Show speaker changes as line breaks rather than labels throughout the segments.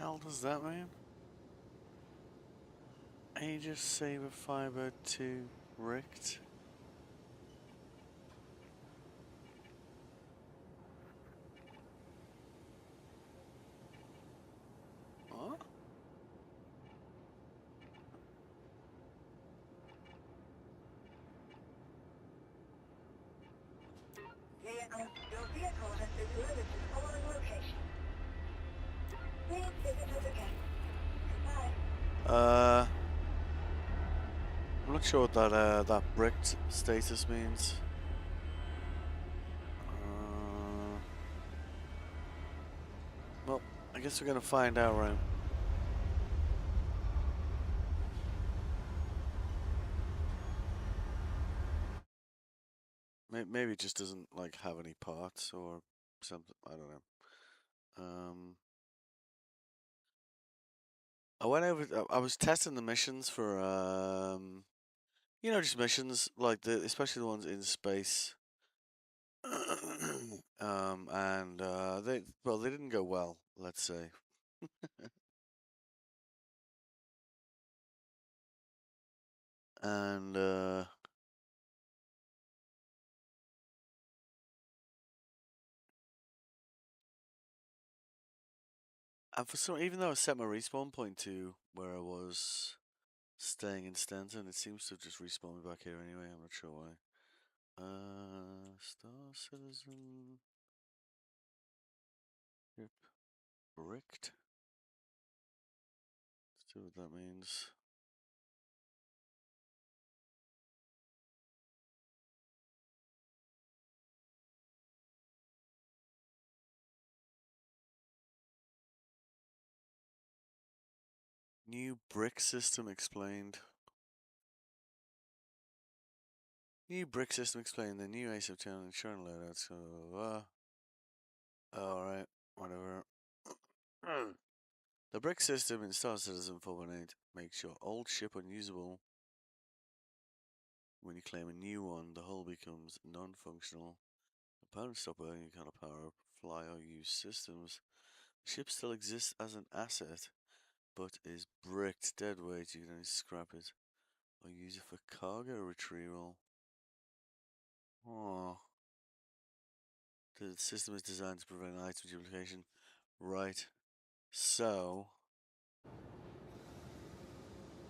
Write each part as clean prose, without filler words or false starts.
hell does that mean? Aegis Saber Fiber 2 Richt. What?
Your vehicle has been delivered to the following location. Please visit us again. Goodbye.
I'm not sure what that bricked status means. Well, I guess we're gonna find out, right? Maybe it just doesn't like have any parts or something. I don't know. I went over. I was testing the missions for you know, just missions like especially the ones in space. And they didn't go well, let's say. And for some, even though I set my respawn point to where I was staying in Stanton, it seems to have just respawned me back here anyway. I'm not sure why. Star Citizen. Yep. Bricked. Let's see what that means. New brick system explained. New brick system explained. The new ASAP channel insurance loadout. So, alright, whatever. The brick system in Star Citizen 4.8 makes your old ship unusable. When you claim a new one, the hull becomes non-functional. Opponents stop working and cannot power up, fly, or use systems. The ship still exists as an asset, but is bricked dead weight. You can only scrap it or use it for cargo retrieval. Oh. The system is designed to prevent item duplication. Right. So,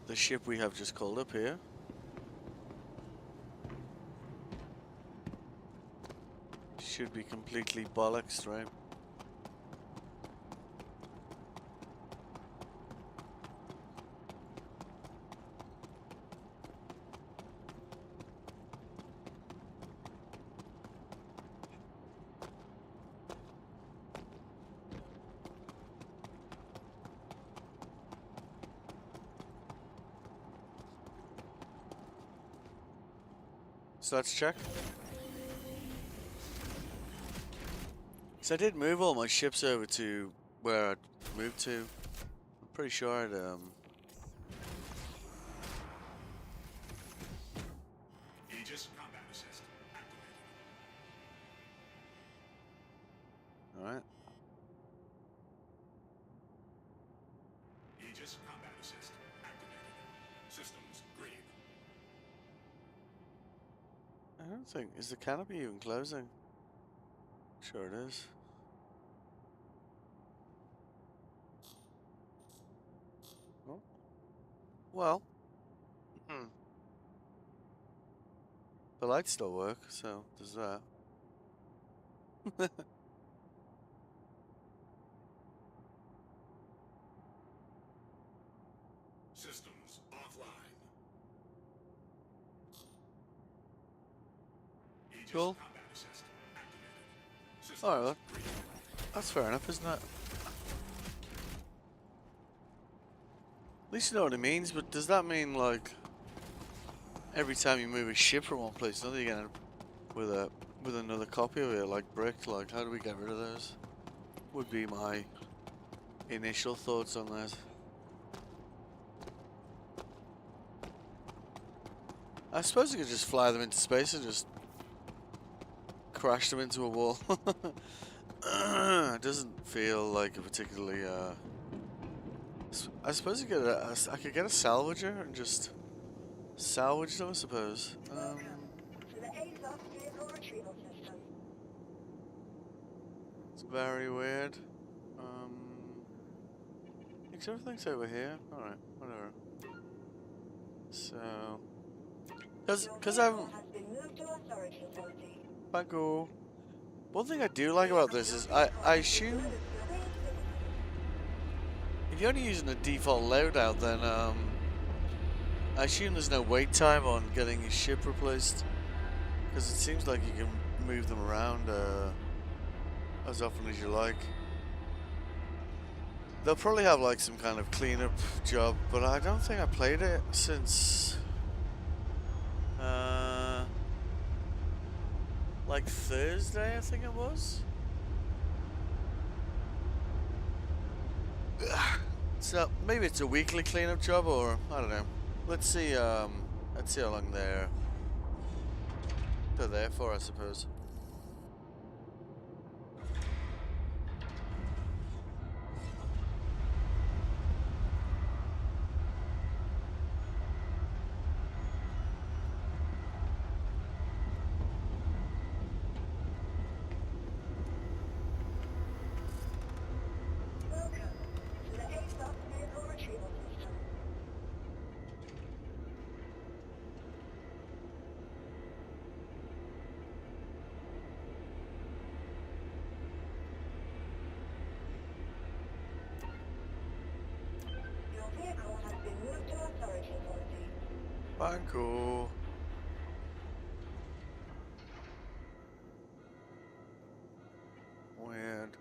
the ship we have just called up here should be completely bollocks, right? So let's check. So I did move all my ships over to where I'd moved to. I'm pretty sure I'd
Aegis combat assist activated.
Alright.
Aegis combat assist activated. Systems green.
I don't think, is the canopy even closing? Sure it is. Oh. Well. The lights still work, so there's that.
Systems offline. Aegis
Cool.
combat assist activated. Systems
Alright, well,
green.
that's fair enough, isn't it? At least you know what it means, but does that mean, like, every time you move a ship from one place to another, you're gonna with another copy of it, like brick? Like, how do we get rid of those? Would be my initial thoughts on that. I suppose you could just fly them into space and just crash them into a wall. It doesn't feel like a particularly I suppose I could get a salvager and just salvage them, I suppose.
Welcome to the ASOS vehicle retrieval system.
It's very weird. I think everything's over here. Alright, whatever. So... Cause
Your
I'm...
vehicle has been moved to authority authority.
Banco. One thing I do like about this is I assume if you're only using the default loadout, then I assume there's no wait time on getting your ship replaced, because it seems like you can move them around as often as you like. They'll probably have like some kind of cleanup job, but I don't think I played it since like Thursday, I think it was. So maybe it's a weekly cleanup job, or I don't know. Let's see how long they're there for, I suppose.
Welcome to the ASOS vehicle retrieval system. Your vehicle has been moved to authority authority.
Banco. Weird.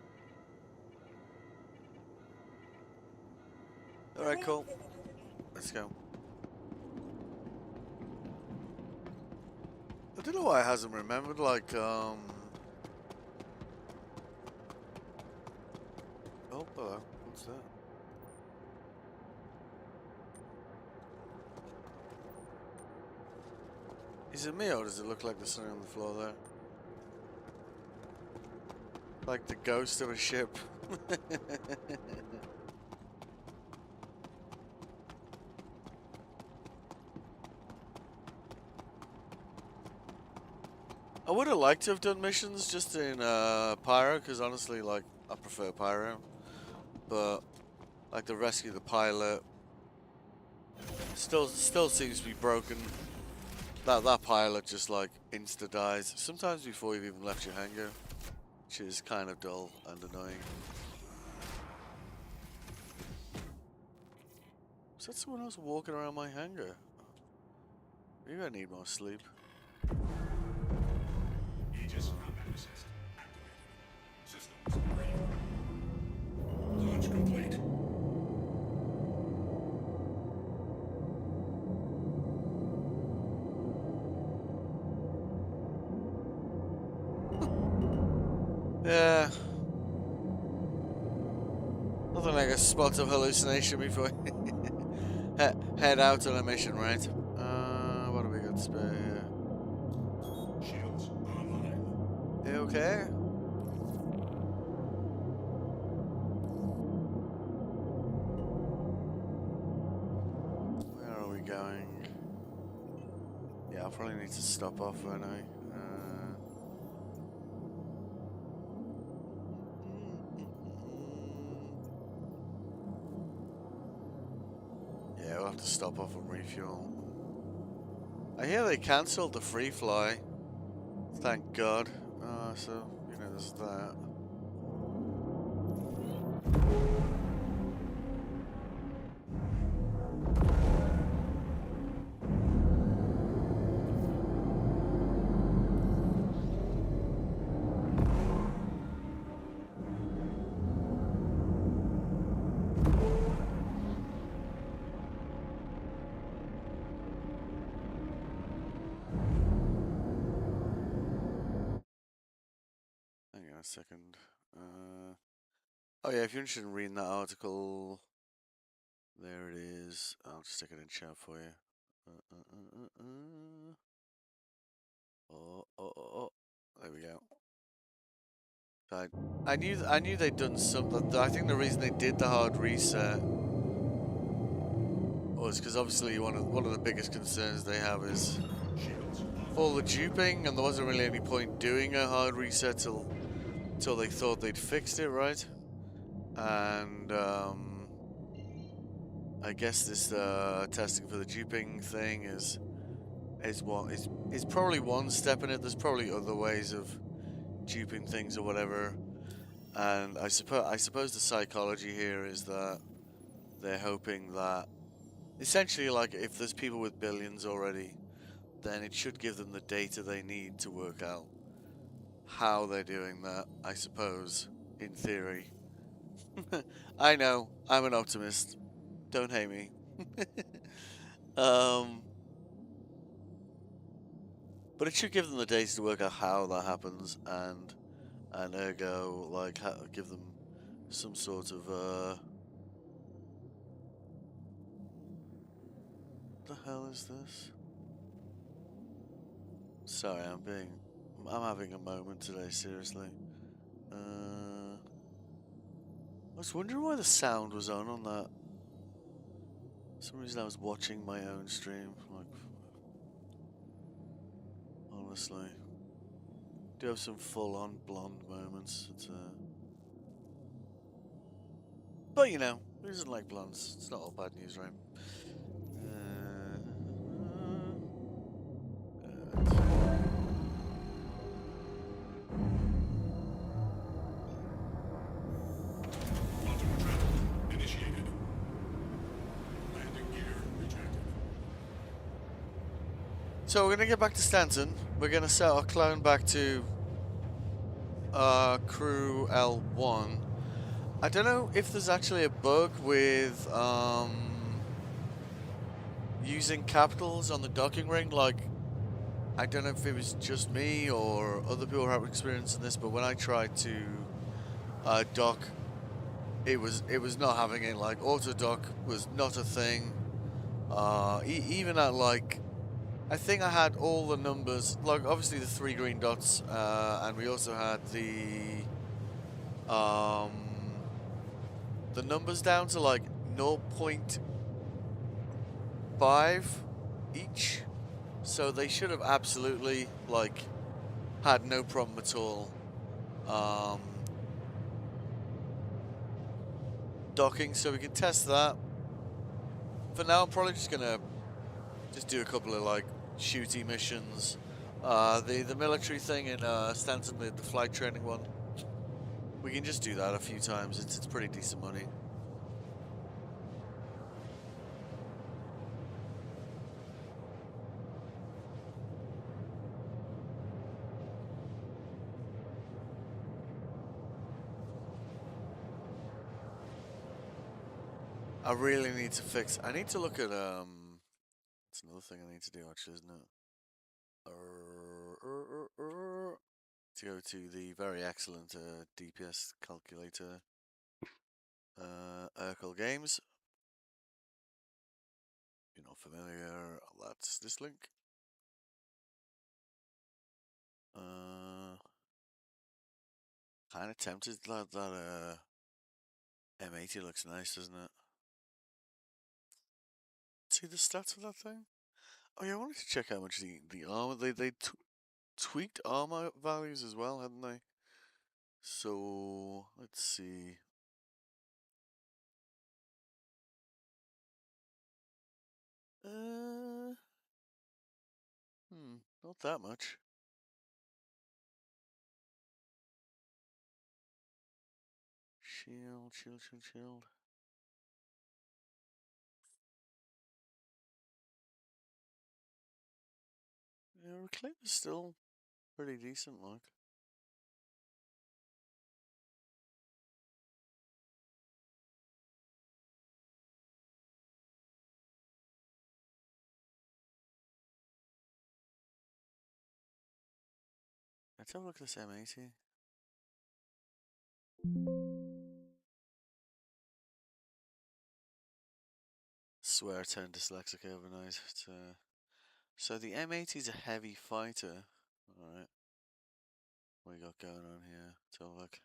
Alright, cool. Let's go. I don't know why it hasn't remembered, like, Oh, hello. What's that? Is it me, or does it look like there's something on the floor there? Like the ghost of a ship. I would have liked to have done missions just in Pyro, because honestly, like, I prefer Pyro. But like the rescue the pilot still seems to be broken. That pilot just like insta dies sometimes before you've even left your hangar, which is kind of dull and annoying. Is that someone else walking around my hangar? Maybe I need more sleep.
Aegis combat assist activated. Systems green. Launch complete.
Yeah. Nothing like a spot of hallucination before head out on a mission, right? What do we got spare here?
Shields online.
You okay? Where are we going? Yeah, I'll probably need to stop off, won't I? Yeah, we'll have to stop off and refuel. I hear they cancelled the free fly. Thank God. So, you know, there's that. Hang on a second. Oh yeah, if you're interested in reading that article, there it is. I'll just stick it in chat for you. Oh. There we go. I knew they'd done something. I think the reason they did the hard reset was because obviously one of the biggest concerns they have is
Shields.
all the duping, and there wasn't really any point doing a hard reset till they thought they'd fixed it, right? And I guess this testing for the duping thing is probably one step in it. There's probably other ways of duping things or whatever. And I suppose the psychology here is that they're hoping that essentially, like, if there's people with billions already, then it should give them the data they need to work out how they're doing that, I suppose, in theory. I know, I'm an optimist. Don't hate me. um, but it should give them the data to work out how that happens, and ergo, like, give them some sort of what the hell is this? Sorry, I'm having a moment today, seriously. I was wondering why the sound was on that. For some reason I was watching my own stream, like, honestly. Do have some full-on blonde moments. But you know, who doesn't like blondes? It's not all bad news, right?
Quantum travel initiated. Landing gear rejected.
So we're gonna get back to Stanton. We're gonna set our clone back to crew L1. I don't know if there's actually a bug with using capitals on the docking ring. Like, I don't know if it was just me or other people have experience in this, but when I tried to dock, it was not having it. Like, auto dock was not a thing. Even at, like, I think I had all the numbers, like obviously the 3 green dots, and we also had the numbers down to like 0.5 each. So they should have absolutely, like, had no problem at all docking, so we can test that. For now, I'm probably just gonna do a couple of, like, shooty missions. The military thing in Stanton, the flight training one, we can just do that a few times. It's pretty decent money. I really need to fix. I need to look at It's another thing I need to do, actually, isn't it? To go to the very excellent DPS calculator, Urkel Games. If you're not familiar, that's this link. Kind of tempted that M80 looks nice, doesn't it? See the stats of that thing? Oh yeah, I wanted to check how much the armor they tweaked armor values as well, hadn't they? So let's see. Uh, not that much. Shield. Yeah, Reclaim is still pretty decent, like. Let's have a look at this M80. Swear I turned dyslexic overnight. So the M80 is a heavy fighter. Alright. What we got going on here? Let's have a look.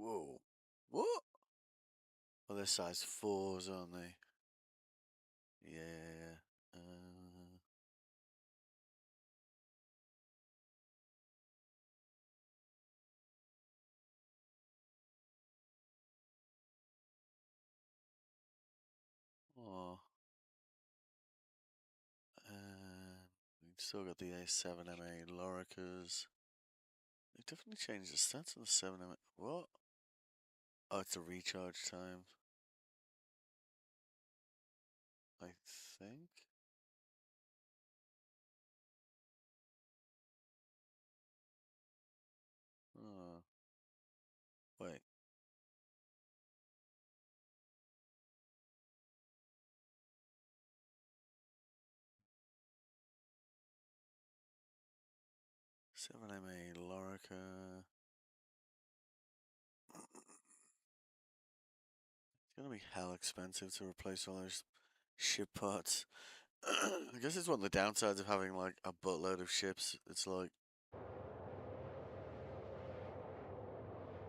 Whoa. What? Oh, they're size 4s, aren't they? Yeah. Oh. We still got the A7MA Loricas. They definitely changed the stats on the 7MA. What? Oh, it's a recharge time. I think. Oh. Wait. Seven MA Lorica. It's gonna be hell expensive to replace all those ship parts. I guess it's one of the downsides of having like a buttload of ships. It's like,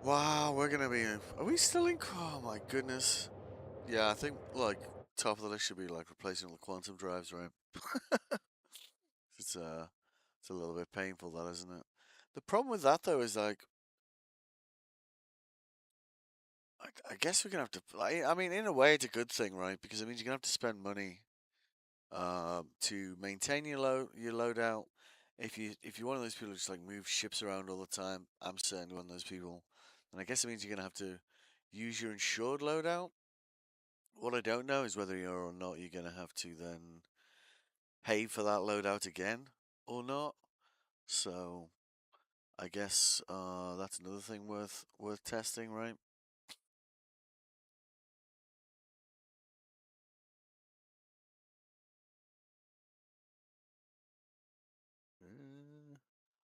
wow, we're gonna be. Are we still in? Oh my goodness. Yeah, I think like top of the list should be like replacing all the quantum drives, right? It's it's a little bit painful, that isn't it? The problem with that though is like, I guess we're gonna have to. I mean, in a way, it's a good thing, right? Because it means you're gonna have to spend money to maintain your loadout. If you're one of those people who just like move ships around all the time, I'm certainly one of those people. And I guess it means you're gonna have to use your insured loadout. What I don't know is whether you're or not you're gonna have to then pay for that loadout again or not. So I guess that's another thing worth testing, right?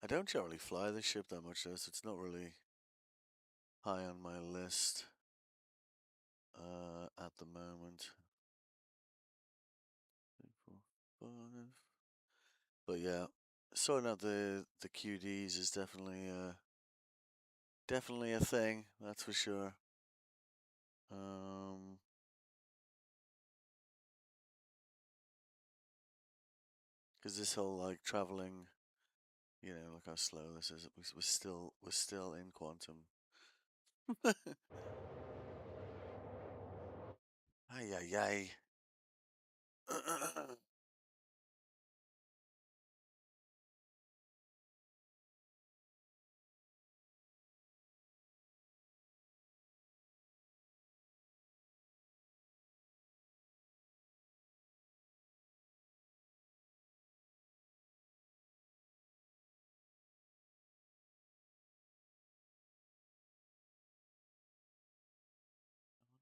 I don't generally fly the ship that much though, so it's not really high on my list at the moment. 3, 4, 5. But yeah, sorting out the QDs is definitely a thing, that's for sure. Because this whole like traveling, look how slow this is. We're still in quantum. Ay ay ay.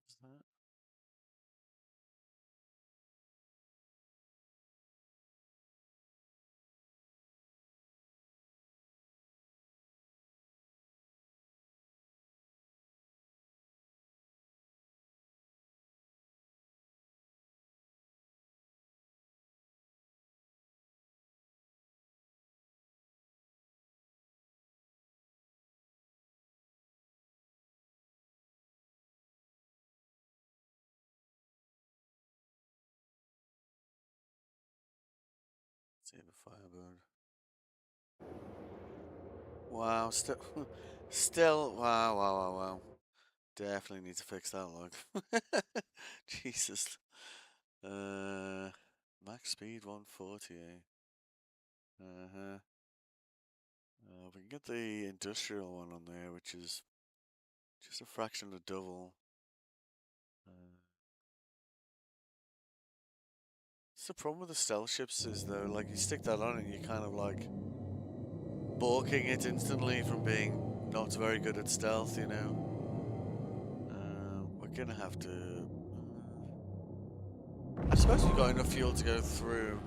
What's that? Save a Firebird. Wow, still, wow, wow, wow, wow. Definitely need to fix that look. Jesus. Max speed 140, eh? Uh-huh. We can get the industrial one on there, which is just a fraction of the double. It's the problem with the stealth ships is though, like you stick that on and you kind of like balking it instantly from being not very good at stealth, you know. We're gonna have to. I suppose we've got enough fuel to go through.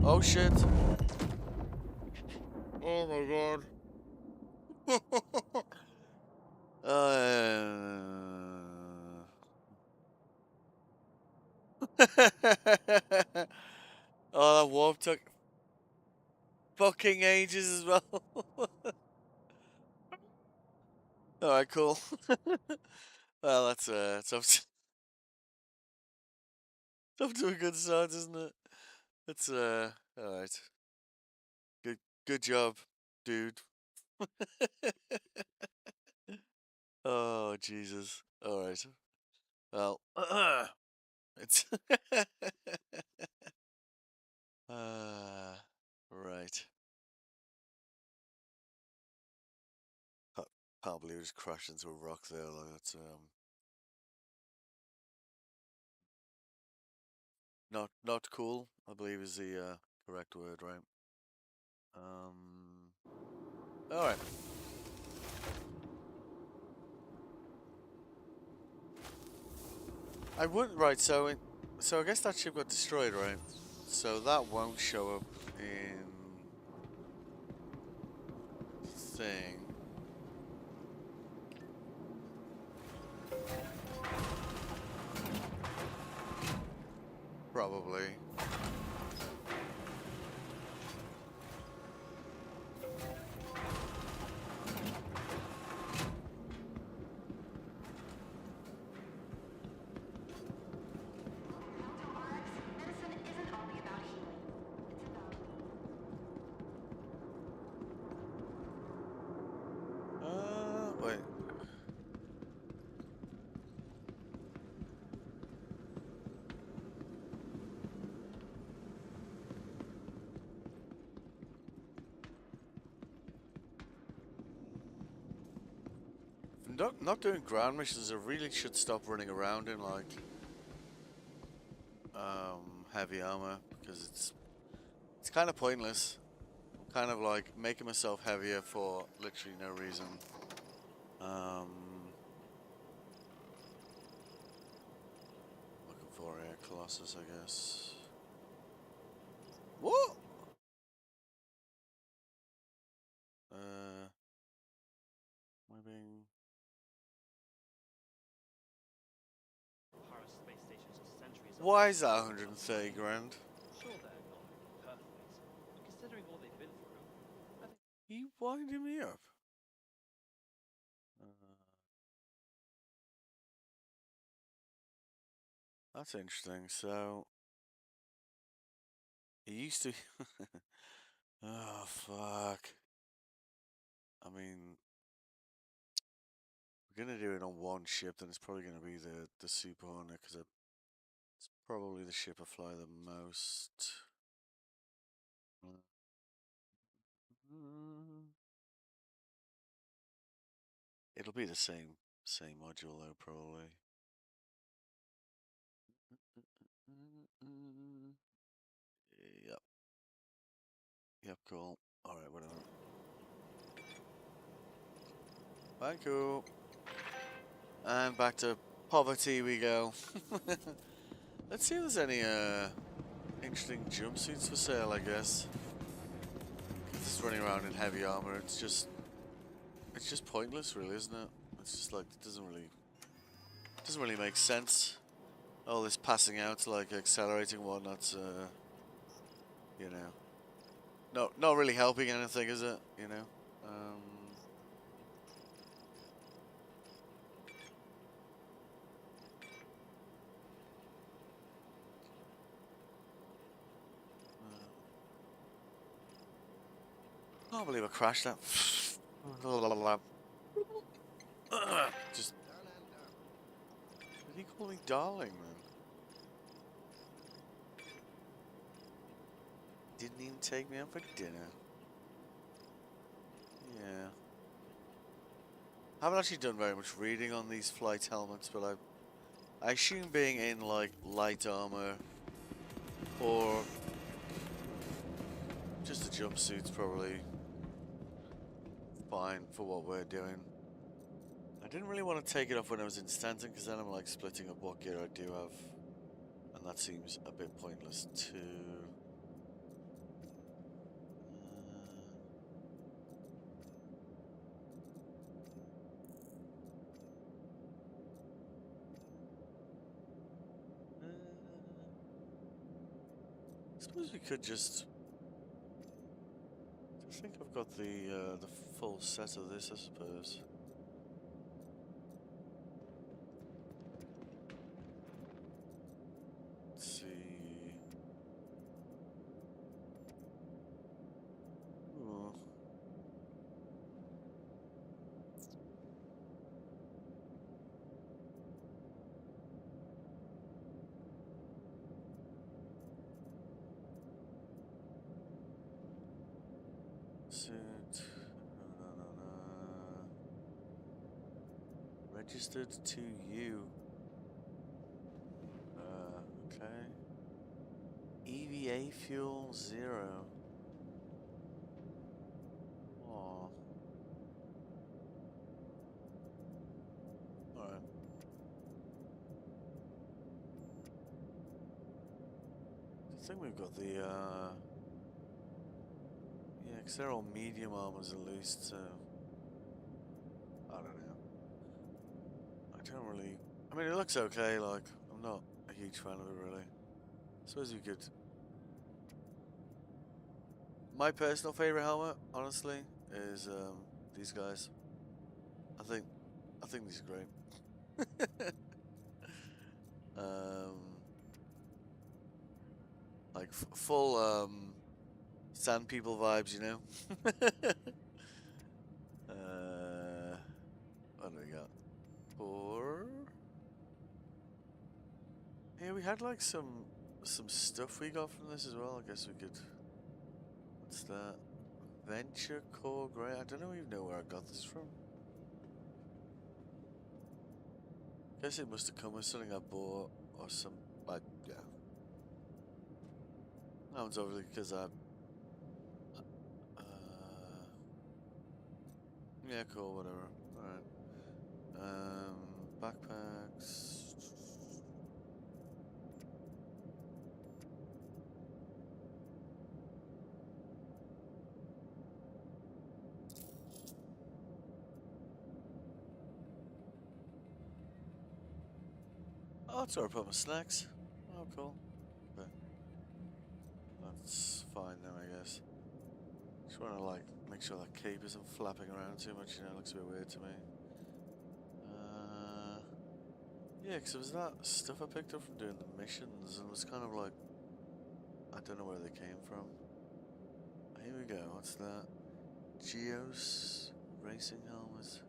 Oh shit! Oh my god! uh, Oh, that warp took fucking ages as well. Alright, cool. Well, it's off to a good start, isn't it? It's alright. Good good job, dude. Oh Jesus. Alright. Well it's uh right. Ca- Can't believe I just crashed into a rock there, like that's not cool, I believe is the correct word, right? Alright. I wouldn't right, so I guess that ship got destroyed, right? So that won't show up in thing. Probably.
Medicine isn't only about healing. It's about
Wait. If I'm not doing ground missions, I really should stop running around in like heavy armor because it's kind of pointless. Kind of like making myself heavier for literally no reason. Looking for a Colossus, I guess. What? Am I being?
Paris space stations are centuries old.
Why is that 130 grand?
Sure, they're not perfect, but considering all they've been through, I think
You winding me up. That's interesting. So it used to. Oh fuck. I mean, we're gonna do it on one ship, then it's probably gonna be the Super Hornet because it's probably the ship I fly the most. It'll be the same module though, probably. Yep. Yep. Cool. All right. Whatever. Thank you. And back to poverty we go. Let's see if there's any interesting jumpsuits for sale, I guess. Just running around in heavy armor, it's just pointless, really, isn't it? It's just like it doesn't really make sense. All this passing out, like accelerating whatnot's, you know, not really helping anything, is it? You know. I can't believe I crashed that. Just. Did he call me darling, man? Didn't even take me out for dinner. Yeah. I haven't actually done very much reading on these flight helmets, but I assume being in like light armor or just a jumpsuit's probably fine for what we're doing. I didn't really want to take it off when I was in Stanton because then I'm like splitting up what gear I do have, and that seems a bit pointless too. Suppose we could just. I think I've got the full set of this, I suppose. Let's see. Ooh. Suit. Registered to you. Okay. EVA fuel 0. Aw. Alright. I think we've got the, yeah, 'cause they're all medium armors at least, so. I don't know. I don't really. I mean, it looks okay, like, I'm not a huge fan of it, really. Suppose we could. My personal favorite helmet, honestly, is these guys. I think these are great. Like full sand people vibes, you know. What do we got? Or yeah, we had like some stuff we got from this as well. I guess we could. What's that? Venture Core Grey. I don't even know where I got this from. Guess it must have come with something I bought or some. Like, yeah. That one's obviously because I. Yeah, cool, whatever. Alright. Backpacks. Oh, that's where I put my snacks. Oh, cool. Okay. That's fine then, I guess. Just want to, like, make sure that cape isn't flapping around too much, you know, it looks a bit weird to me. Yeah, because it was that stuff I picked up from doing the missions, and it was kind of like, I don't know where they came from. Here we go, what's that? Geos racing helmet.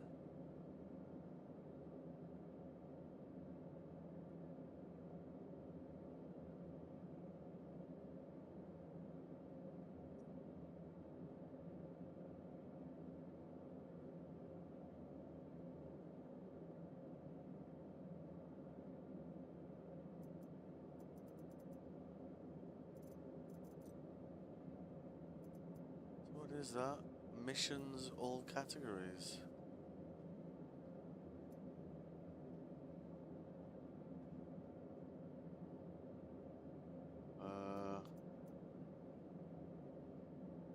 What is that? Missions, all categories.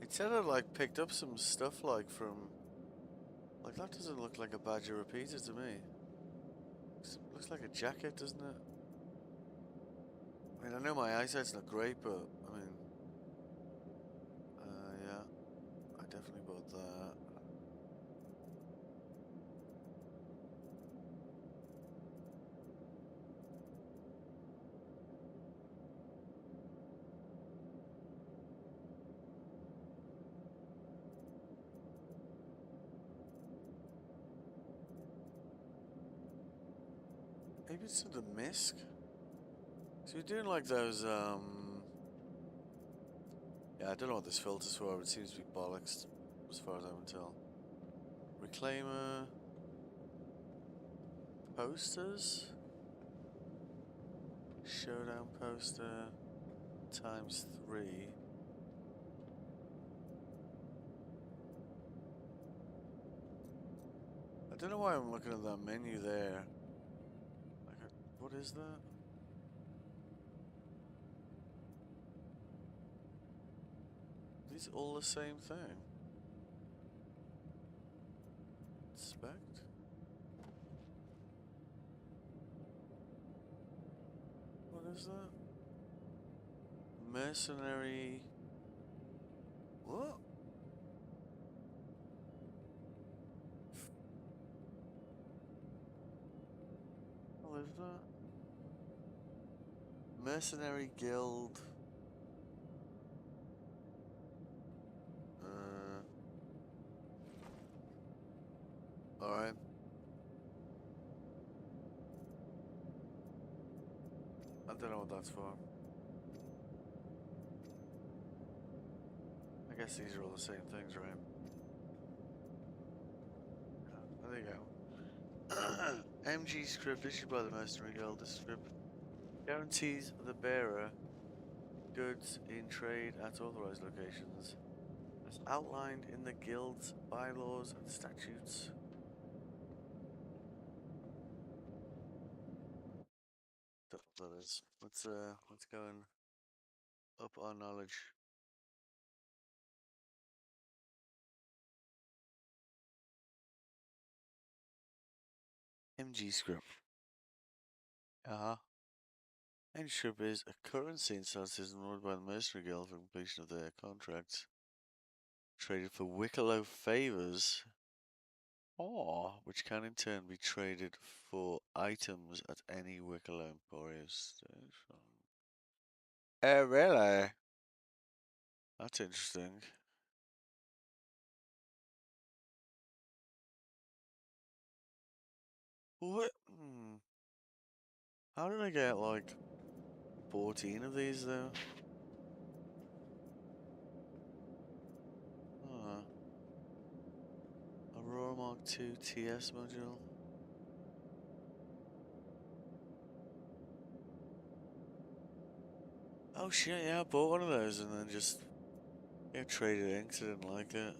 It said I like picked up some stuff like from. Like that doesn't look like a badge of repeater to me. Looks like a jacket, doesn't it? I mean, I know my eyesight's not great, but I mean, yeah, I definitely bought that. Maybe it's to the misc. So you're doing like those, yeah, I don't know what this filter's for, but it seems to be bollocks, as far as I can tell. Reclaimer. Posters. Showdown poster. ×3. I don't know why I'm looking at that menu there. Like, what is that? These all the same thing. Inspect. What is that? Mercenary. What? What is that? Mercenary Guild. Alright. I don't know what that's for. I guess these are all the same things, right? There you go. MG script issued by the Mercenary Guild. This script guarantees the bearer goods in trade at authorized locations, as outlined in the guild's bylaws and statutes. That is. Let's go and up our knowledge. MG script. MG script is a currency in Star Citizen ruled by the Mercenary Guild for completion of their contracts. Traded for Wicklow favors. Which can in turn be traded for items at any Wicklow Emporium station. Oh, really? That's interesting. What? How did I get like 14 of these though? Aurora Mark II TS module. Oh shit, yeah, I bought one of those and then just traded it in 'cause I didn't like it.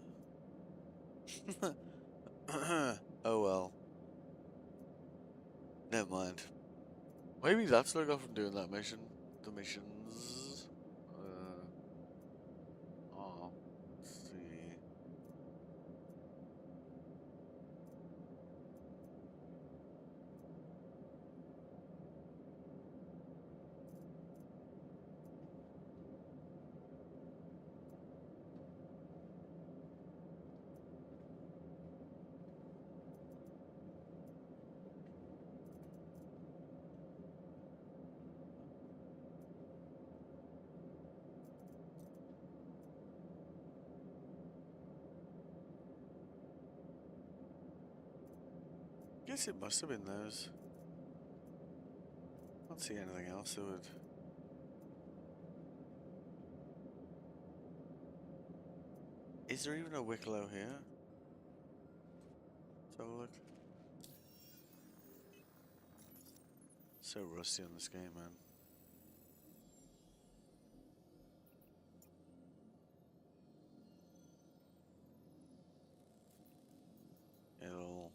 Oh well. Never mind. Maybe that's what I got from doing that mission. The missions. Let's see. Guess it must have been those. I don't see anything else that would. Is there even a Wicklow here? Let's have a look. So rusty on this game, man. It'll.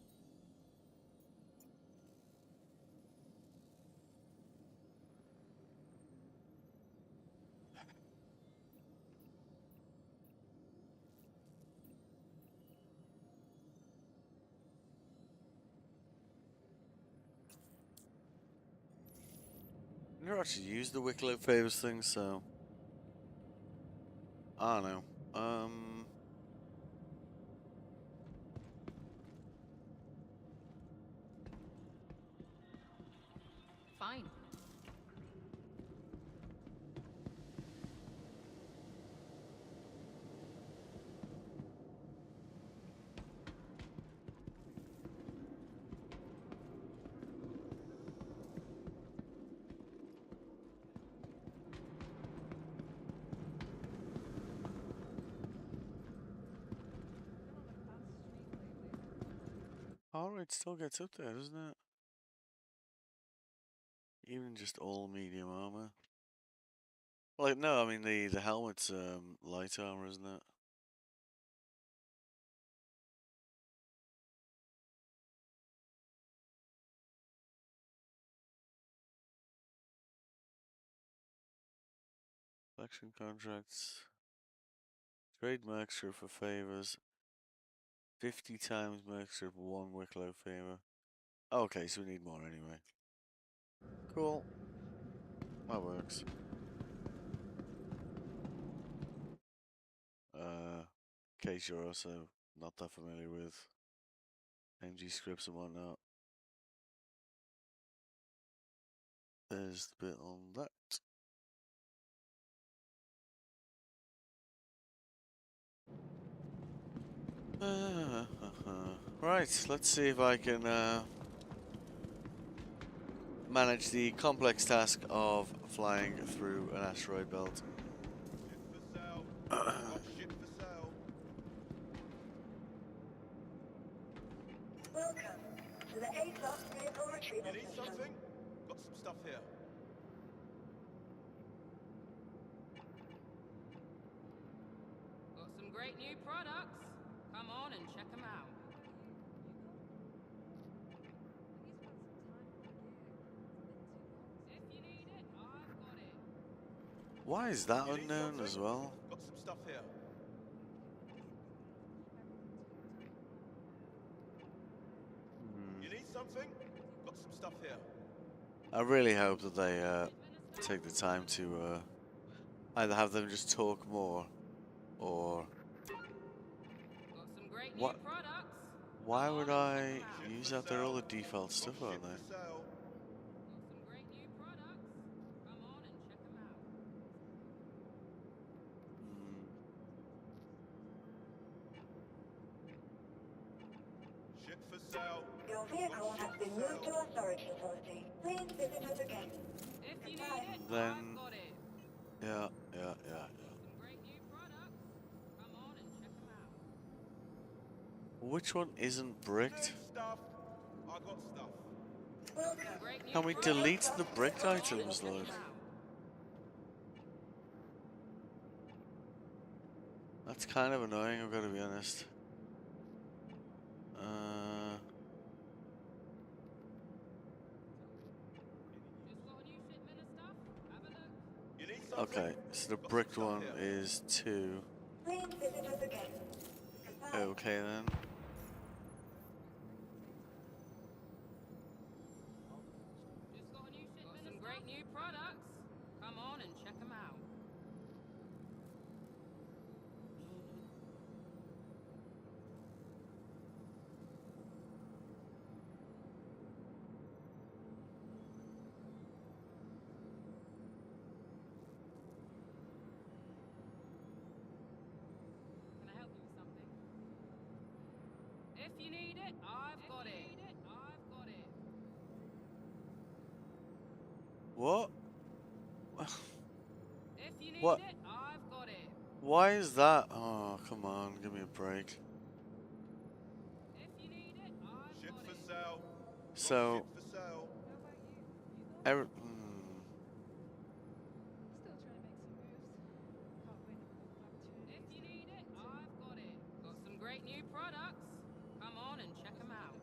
Never actually used the Wicklow favors thing, so I don't know.
Fine.
Oh, it still gets up there, doesn't it? Even just all medium armor. Like, no, I mean the helmet's light armor, isn't it? Collection contracts. Trade Merxer for favors. 50 times Merxer for one Wicklow favor. Okay, so we need more anyway. Cool. That works. In case you're also not that familiar with MG scripts and whatnot. There's the bit on that. Right, let's see if I can manage the complex task of flying through an asteroid belt.
Welcome to the A-class vehicle retrieval
You need
system.
something? Got some stuff here.
Got some great new products. Come on and check them out. If you need it, I've got it.
Why is that
You need
unknown
something?
as well?
Got some stuff here. You need something? Got some stuff here.
I really hope that they take the time to either have them just talk more or
Got some great
what?
new products.
Why
Come
would
on and
I
check 'em out.
use that? They're all the default stuff,
Got
aren't
shit
they?
for sale.
Got some great new products. Come on and check 'em out.
Hmm.
Shit for sale.
Your vehicle has been moved to a storage facility. Please visit us again.
If you need it,
Then,
I've got it.
yeah.
Some great new products. Come on and check 'em out.
Which one isn't
You
bricked?
need stuff? I got stuff.
Welcome.
Great new
Can we
products.
delete the bricked
Come on and
items,
check 'em
Lord?
out.
That's kind of annoying, I've got to be honest.
Just got a new shipment of stuff. Have a look.
You need something?
Okay, so the
Got some
bricked
stuff
one
here.
is 2.
Please visit us again. Goodbye.
Okay then.
Just got a new shipment of some great new products. Come on and check 'em out. Can I help you with something? If you need it, I've got it. I've got it.
What?
If you need
What?
it, I've got it.
Why is that? Oh, come on, give me a break.
If you need it, I've
Shit
got
for
it.
sale. Got
So,
shit for sale.
How about you? You got it?
hmm.
Still trying to make some moves. Can't wait for
If you need it, I've got it. Got some great new products. Come on and check 'em out.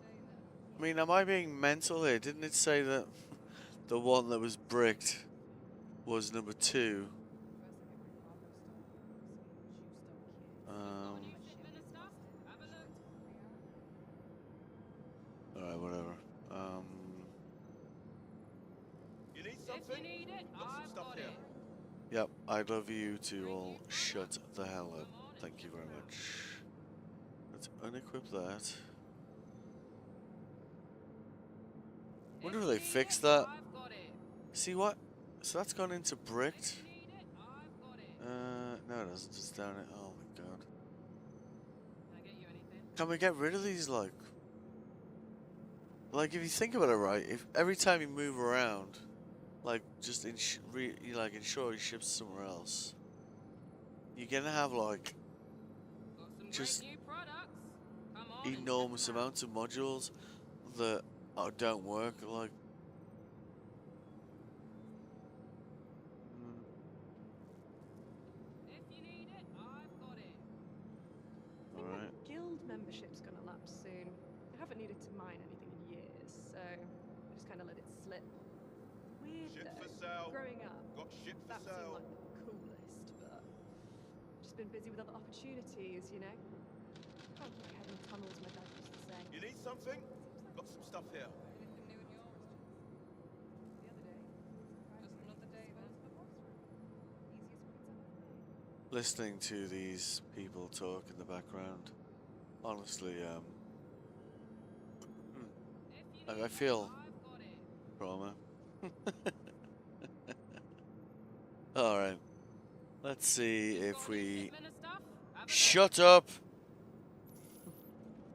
I mean, am I being mental here? Didn't it say that the one that was bricked was number 2?
Got a new shipment of stuff. Have a look.
Alright, whatever.
You need
If
something?
you need it,
Got some
I've
stuff
got
here.
it.
Yep, I'd love you to all shut the hell up. Thank you very much. Let's unequip that. Wonder if they fixed that.
I've got it.
See what? So that's gone into bricked.
If you need it, I've got it.
No it doesn't, just down it. Oh my god.
Can I get you anything?
Can we get rid of these, like if you think about it right, if every time you move around, like, just ensure your ship's somewhere else, you're gonna have, like,
Got some
just
great new products. Come on and check
enormous
'em out.
amounts of modules that don't work, like...
If you need it, I've got it.
Alright.
Guild membership's gonna lapse soon. I haven't needed to mine anything in years, so I just kind of let it slip. Weird
Shit for
though.
sale.
Growing up,
Got shit for
that seemed
sale.
like the coolest, but I've just been busy with other opportunities, you know? Can't keep my head in tunnels, my dad used to say.
You need something? Got some stuff here.
Anything new in your
The other day,
Just another day then.
easiest pizza I've ever made.
listening to these people talk in the background. Honestly, like I feel trauma. All right, let's see if we shut up.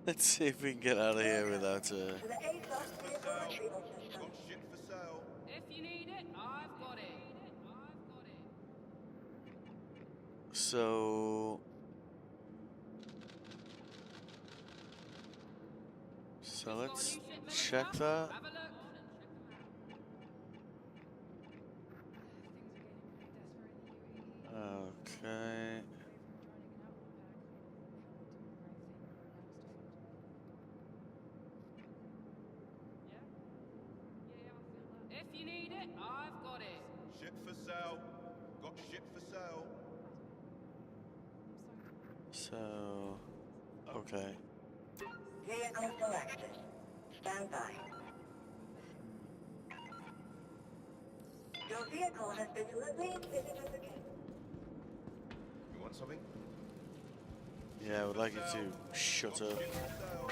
Let's see if we can get out of here without
To the A-class vehicle retrieval system.
Got shit for sale.
If you need it, I've got it.
So let's check that.
Have a look.
Okay.
If you need it, I've got it.
Shit for sale. Got shit for sale.
So, okay.
Vehicle selected. Stand by. Your vehicle has been delivered. Please visit us again.
You want something?
Yeah, I would like you to shut up.
Shit for sale.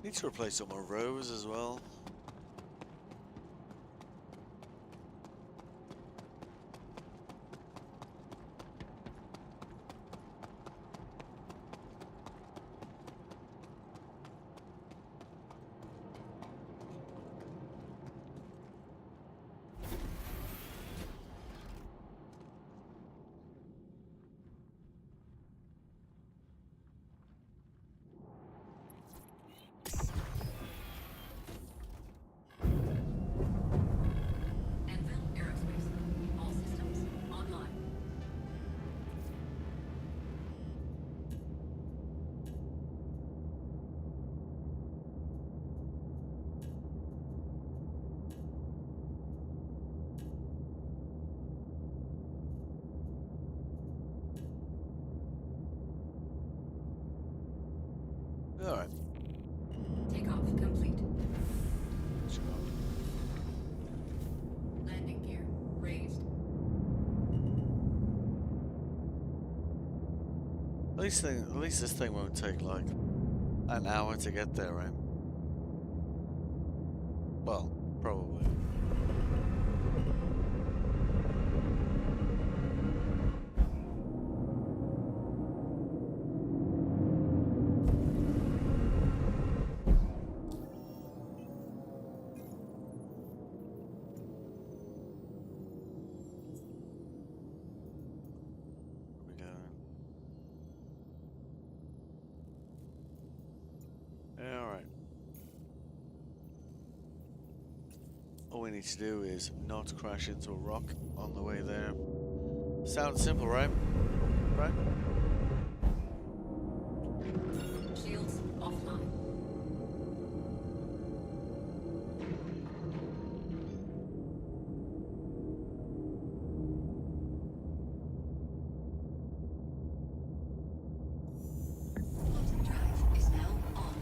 Need to replace all my rows as well. All right.
Takeoff complete. Landing gear raised.
At least this thing won't take like an hour to get there, right? Well, probably. Alright. All we need to do is not crash into a rock on the way there. Sounds simple, right? Right?
Shields offline. Drive is now on.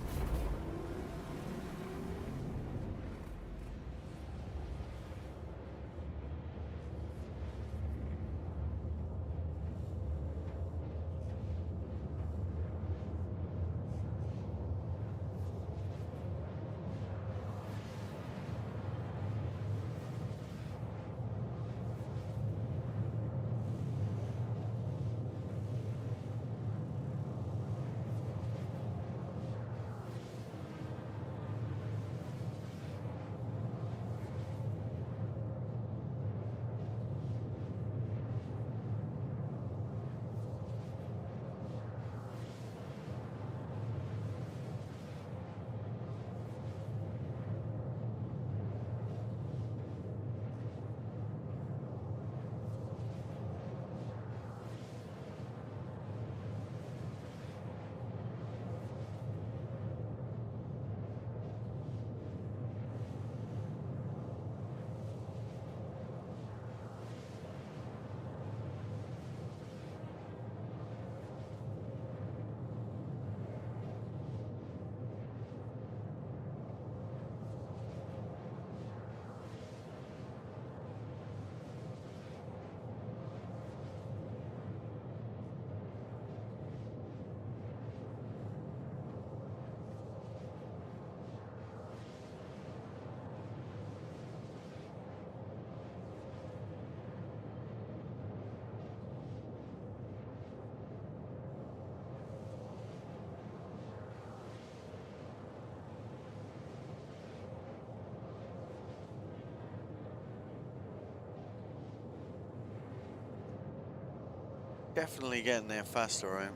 Definitely getting there faster, right?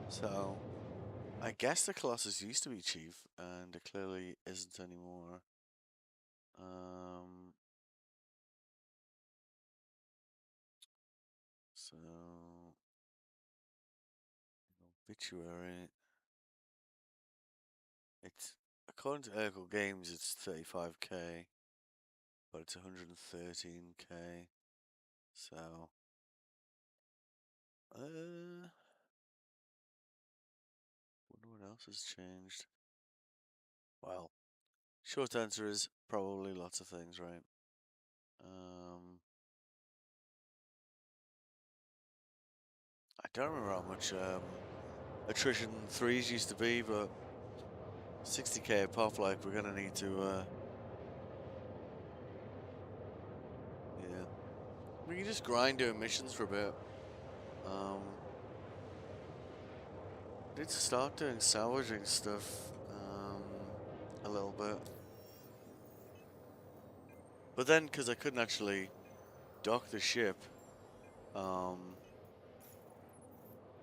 So, I guess the Colossus used to be cheap, and it clearly isn't anymore. So, obituary. It's according to Urkel Games, it's 35k, but it's 113k. So, wonder what else has changed. Well, short answer is probably lots of things, right? I don't remember how much attrition threes used to be, but 60k a pop, like we're gonna need to. Yeah, we can just grind doing missions for a bit. Need to start doing salvaging stuff a little bit. But then, because I couldn't actually dock the ship,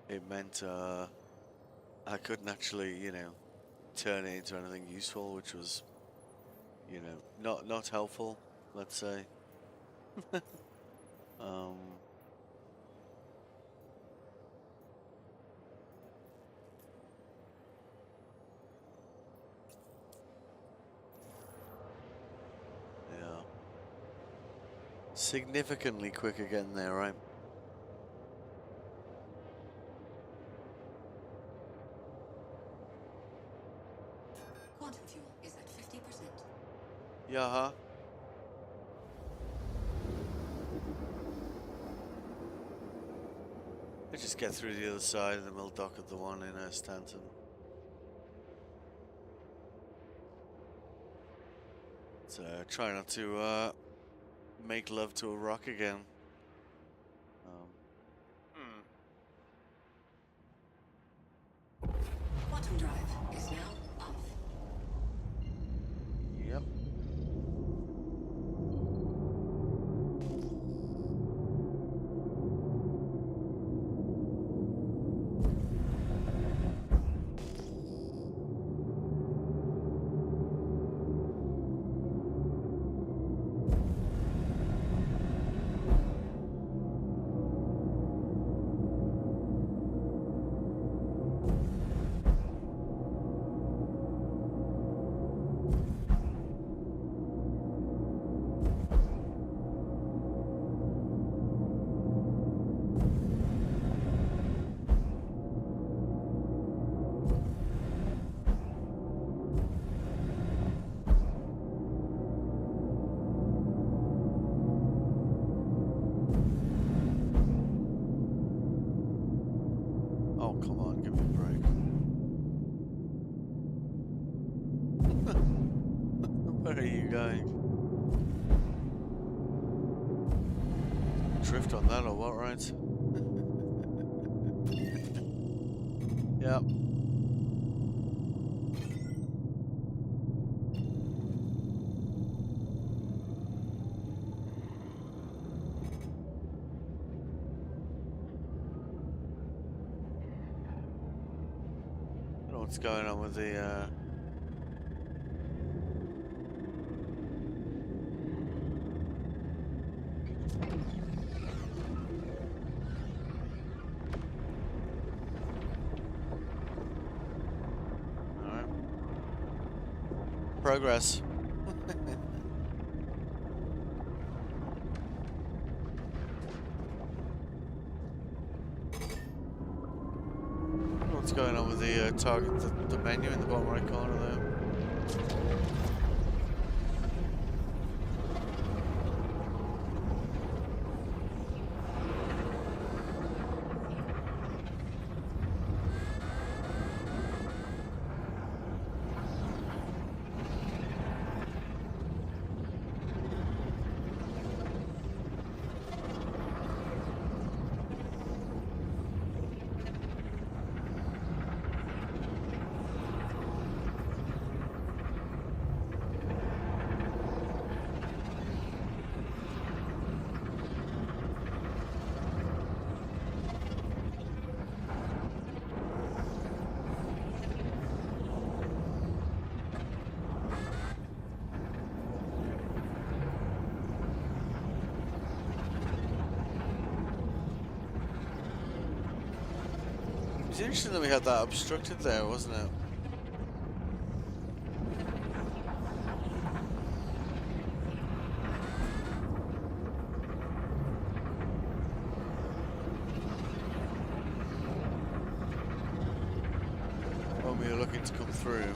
it meant I couldn't actually, turn it into anything useful, which was, not helpful, let's say. um, yeah. Significantly quicker getting there, right?
Quantum fuel is at 50%.
Yeah, huh? Let's just get through the other side and then we'll dock at the one in Stanton. So try not to make love to a rock again.
Quantum drive is now off.
Yep. Oh, come on, give me a break. Where are you going? Drift on that or what, right? Yep. I don't know what's going on with the Alright. Progress. What's going on with the target, the menu in the bottom right corner there? was interesting that we had that obstructed there, wasn't it? When we were looking to come through.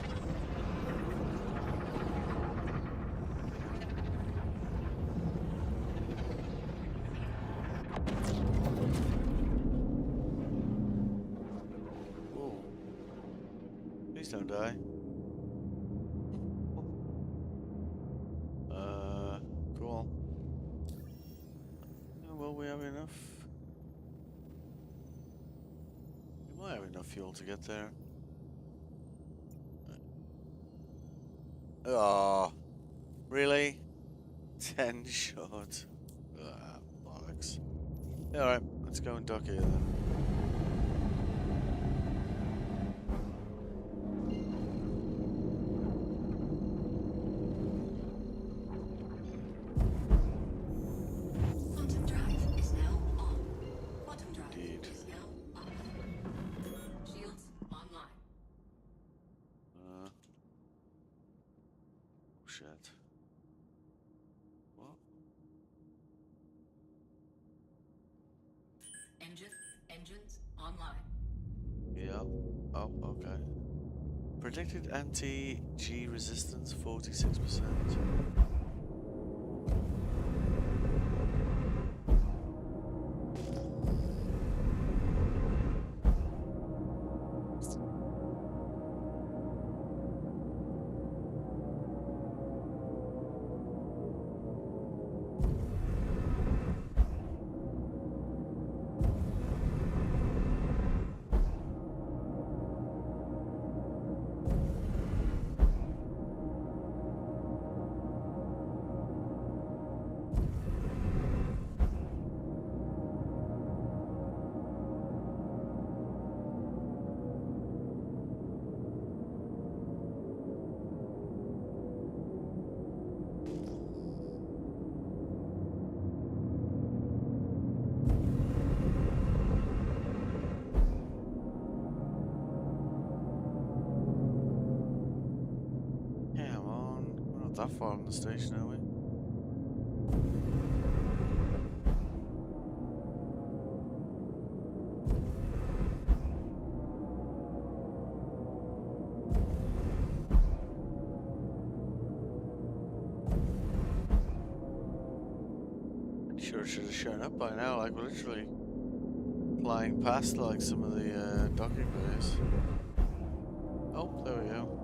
Ooh. Please don't die. Cool. Oh, well, we have enough. We might have enough fuel to get there. Oh, really? 10 shots. Ah, bollocks. Alright, let's go and dock here then.
Quantum drive is now on. Quantum drive
Indeed.
is now up. Shields online.
Oh shit. What?
Engines online.
Yeah. Oh, okay. Predicted anti-G resistance 46%. Come on. We're not that far from the station, are we? Sure should have shown up by now, like we're literally flying past like some of the docking bays. Oh, there we go.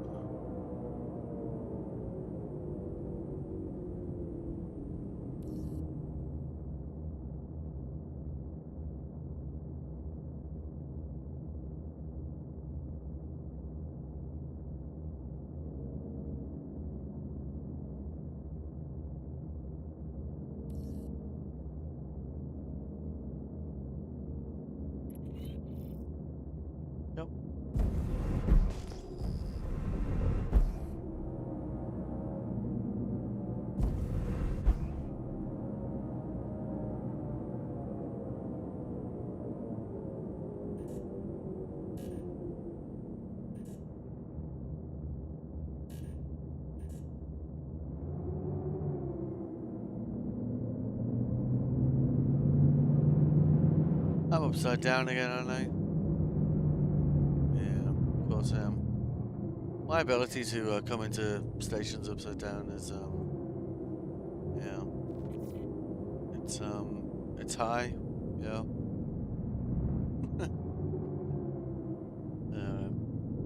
Yep. I'm upside down again, aren't I? Yeah, of course I am. My ability to come into stations upside down is yeah, it's high. Yeah.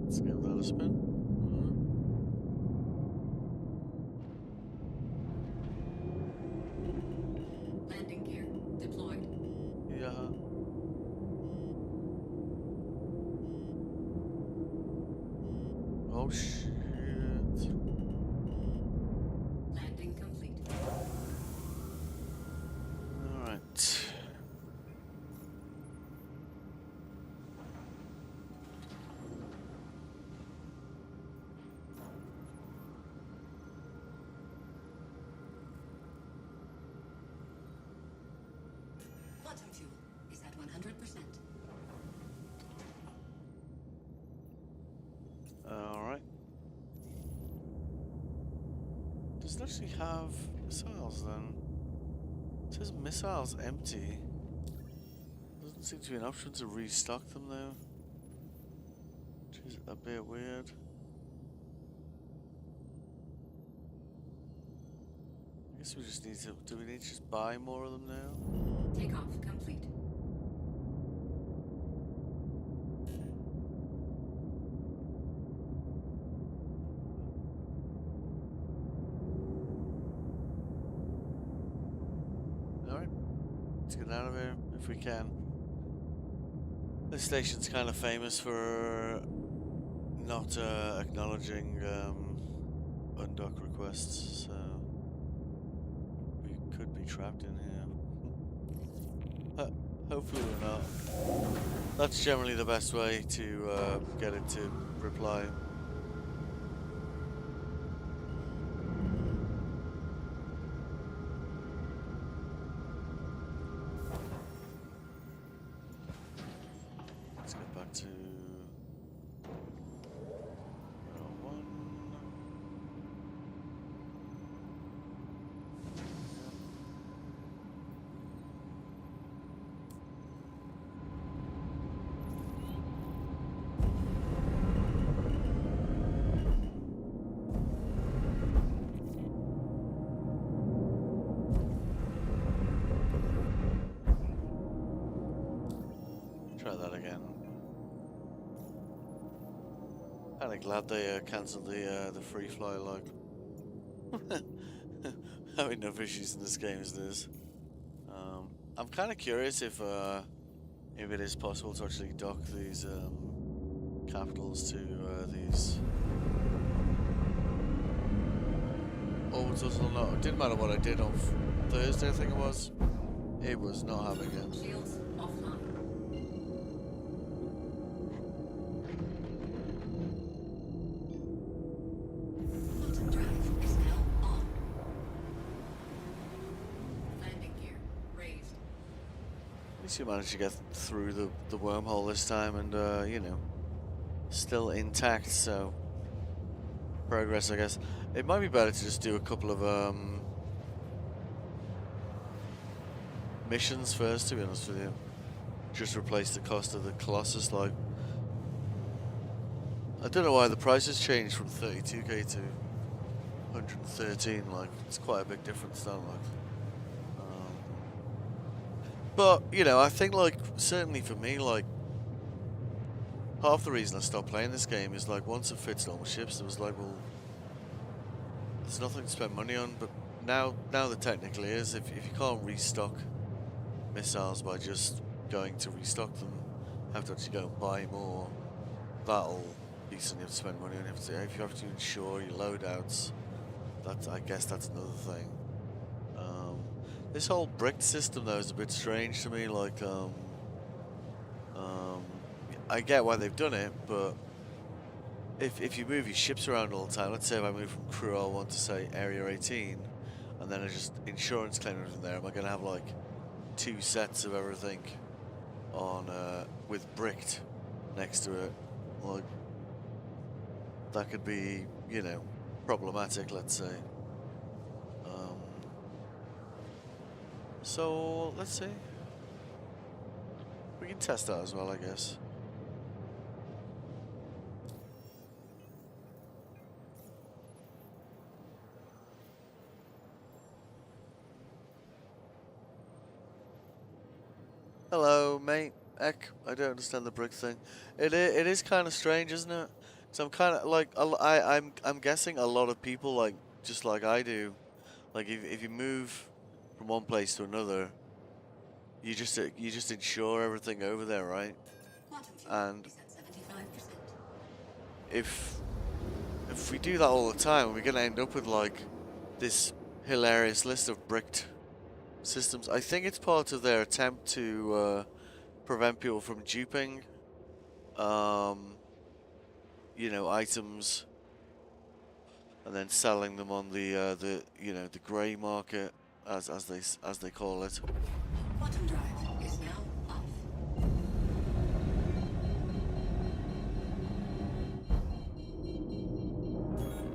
Let's give that a spin.
Landing gear deployed.
Yeah. Oh shit.
Landing complete.
Alright.
Quantum fuel is at 100%.
Does it actually have missiles then? It says missiles empty. Doesn't seem to be an option to restock them though. Which is a bit weird. I guess we just need to. Do we need to just buy more of them now?
Takeoff complete.
Alright. Let's get out of here if we can. This station's kind of famous for not acknowledging undock requests, so we could be trapped in here. Hopefully we're not. That's generally the best way to get it to reply. Let's get back to row 1. Try that again. Kinda glad they cancelled the free fly, like. Having enough issues in this game as it is. I'm kinda curious if it is possible to actually dock these capitals to these orbitals or not. It didn't matter what I did on Thursday, I think it was. It was not having it.
Shields offline. Quantum drive is now on. Landing gear raised.
At least you managed to get through the wormhole this time and, you know, still intact, so progress, I guess. It might be better to just do a couple of missions first, to be honest with you. Just replace the cost of the Colossus, like. I don't know why the price has changed from 32k to 113, like, it's quite a big difference, don't like. But, you know, I think, like, certainly for me, like, half the reason I stopped playing this game is, like, once it fits normal ships, it was like, well, there's nothing to spend money on, but now there technically is. If you can't restock missiles by just going to restock them, have to actually go and buy more, that'll be something you have to spend money on. If you have to insure your loadouts, I guess that's another thing. This whole brick system though is a bit strange to me, like, I get why they've done it, but if you move your ships around all the time, let's say if I move from Crew R1 to say Area 18, and then I just insurance claim everything there, am I going to have like 2 sets of everything on with bricked next to it? Like, that could be, you know, problematic, let's say. So let's see. We can test that as well, I guess. Hello, mate. Eck, I don't understand the brick thing. It is kind of strange, isn't it? So I'm kind of like I'm guessing a lot of people, like, just like I do, like if you move from one place to another, you just insure everything over there, right?
Quantum
And
is at 75%.
if we do that all the time, we're gonna end up with like this hilarious list of bricked systems. I think it's part of their attempt to prevent people from duping, you know, items and then selling them on the you know, the grey market, as they call it.
Quantum drive is now off.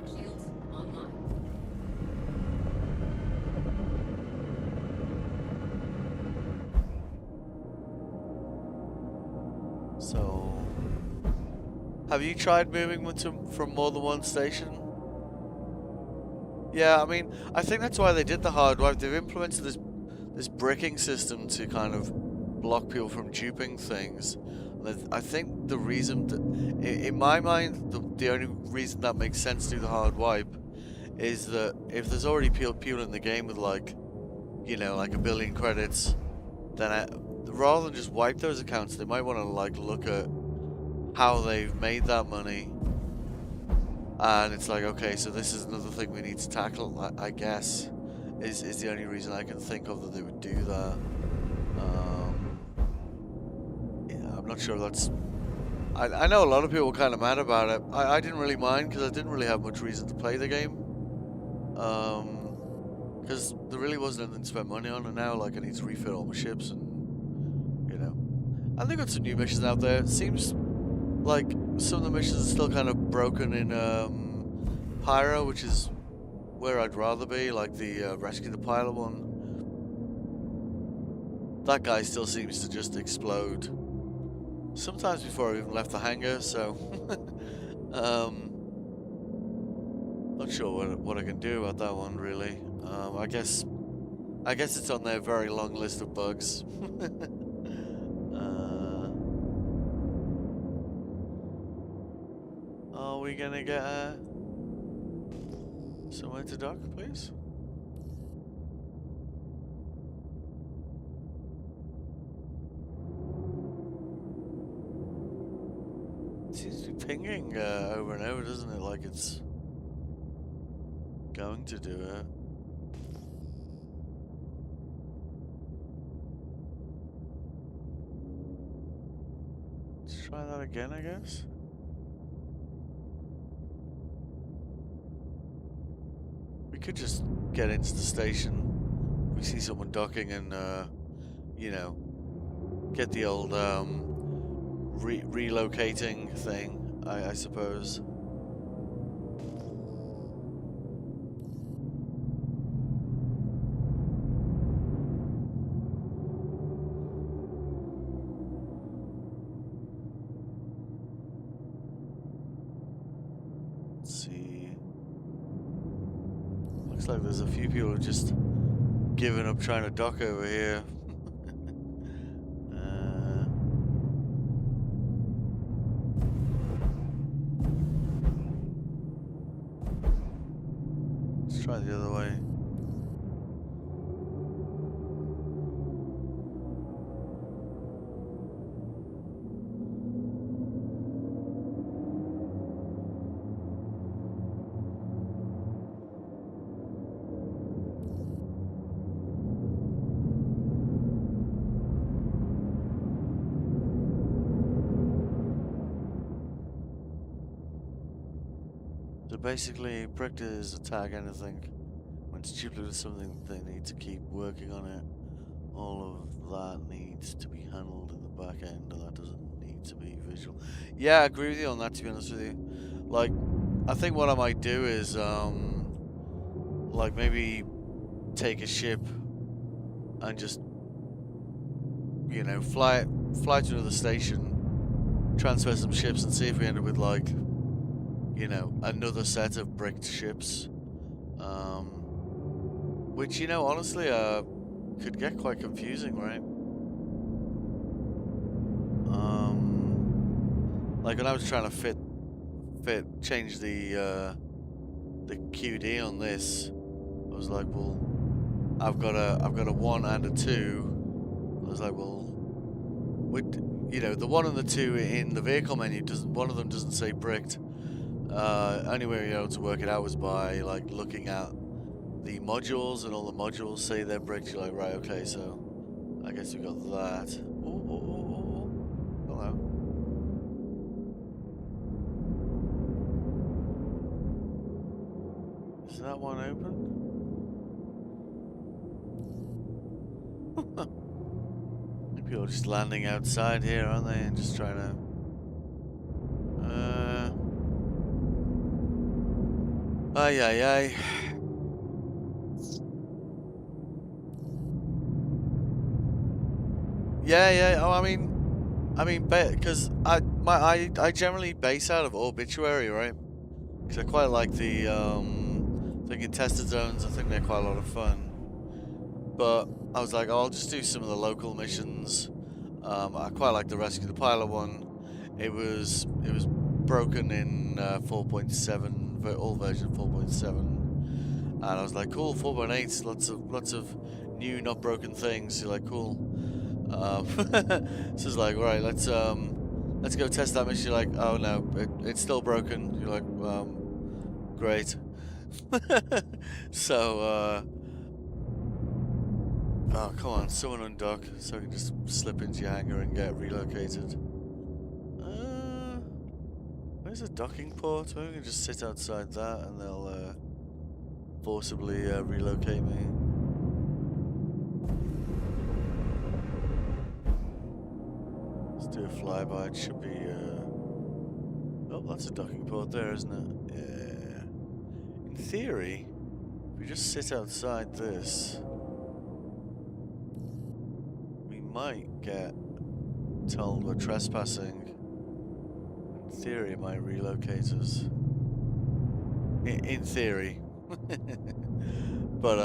Shields online.
Have you tried moving them from more than one station? Yeah, I mean, I think that's why they did the hard wipe. They've implemented this bricking system to kind of block people from duping things. I think the reason, in my mind, the only reason that makes sense to do the hard wipe is that if there's already people in the game with like, you know, like 1 billion credits, then rather than just wipe those accounts, they might want to like look at how they've made that money. And it's like, okay, so this is another thing we need to tackle, I guess, is the only reason I can think of that they would do that. Yeah, I'm not sure that's... I know a lot of people were kind of mad about it. I didn't really mind, because I didn't really have much reason to play the game. Because there really wasn't anything to spend money on, and now, like, I need to refit all my ships, and, you know. And they got some new missions out there. It seems like some of the missions are still kind of broken in Pyro, which is where I'd rather be, like the Rescue the Pilot one. That guy still seems to just explode. Sometimes before I even left the hangar, so not sure what I can do about that one really. I guess it's on their very long list of bugs. Are we gonna get somewhere to dock, please? It seems to be pinging over and over, doesn't it? Like it's going to do it. Let's try that again, I guess. We could just get into the station. We see someone docking and, you know, get the old relocating thing, I suppose. Let's see. Looks like there's a few people who've just given up trying to dock over here. Let's try the other way. So basically, brickers attack anything when it's duplicate something, they need to keep working on it. All of that needs to be handled in the back end, and that doesn't need to be visual. Yeah, I agree with you on that, to be honest with you. Like, I think what I might do is, like maybe take a ship and just, you know, fly to another station, transfer some ships, and see if we end up with like, you know, another set of bricked ships, which, you know, honestly, could get quite confusing, right? Like when I was trying to change the QD on this, I was like, well, I've got a 1 and a 2. I was like, well, you know, the 1 and the 2 in the vehicle menu one of them doesn't say bricked. Only way you're able to work it out was by like looking at the modules, and all the modules say they're bricked. You're like, right, okay, so I guess we got that. Ooh. Hello. Is that one open? People are just landing outside here, aren't they? And just trying to Ay. Yeah. Oh, I mean, because I generally base out of Obituary, right? Because I quite like the contested zones. I think they're quite a lot of fun. But I was like, oh, I'll just do some of the local missions. I quite like the Rescue the Pilot one. It was broken in 4.7, all version 4.7, and I was like, cool, 4.8, lots of new not broken things. You're like, cool. So it's like, right, let's go test that mission. You're like, oh no, it's still broken. You're like, great. So oh, come on, someone undock so I can just slip into your hangar and get relocated. Where's a docking port? Maybe we can just sit outside that and they'll forcibly relocate me. Let's do a flyby. It should be. Oh, that's a docking port there, isn't it? Yeah. In theory, if we just sit outside this, we might get told we're trespassing. In theory, it might relocate us. In theory. But,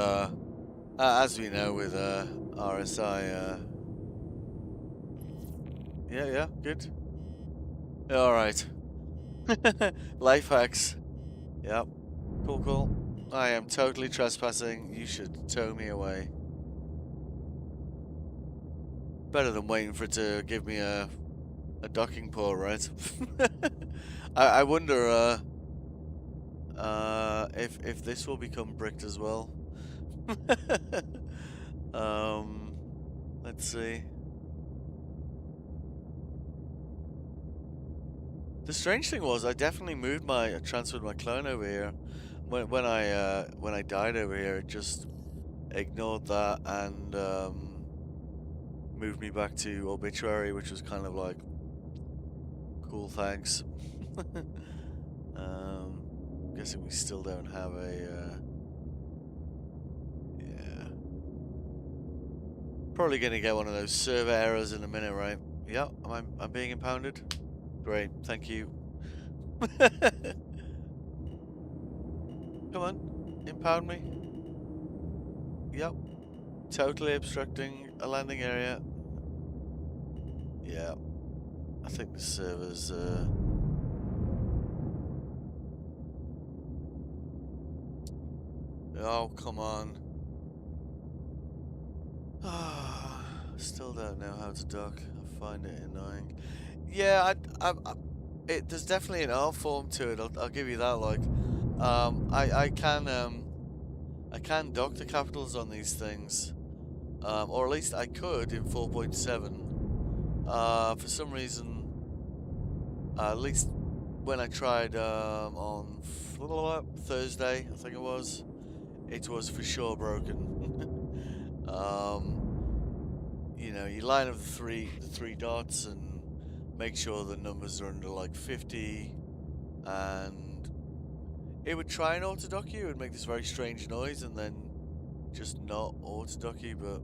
as we know with, RSI, yeah, good. Alright. Life hacks. Yep. Cool. I am totally trespassing. You should tow me away. Better than waiting for it to give me a docking port, right? I wonder if this will become bricked as well. Let's see. The strange thing was I definitely transferred my clone over here. When I died over here, it just ignored that and moved me back to Obituary, which was kind of like, cool, thanks. Guessing we still don't have a, yeah. Probably gonna get one of those server errors in a minute, right? Yeah, I'm being impounded? Great, thank you. Come on, impound me. Yep. Totally obstructing a landing area. Yeah. I think the server's, oh, come on. Still don't know how to dock. I find it annoying. Yeah, there's definitely an art form to it. I'll give you that. Like, I can dock the capitals on these things, or at least I could in 4.7. For some reason, at least when I tried on Thursday, I think it was for sure broken. You know, you line up the three dots and make sure the numbers are under like 50, and it would try and auto-dock you and make this very strange noise and then just not auto-dock you. But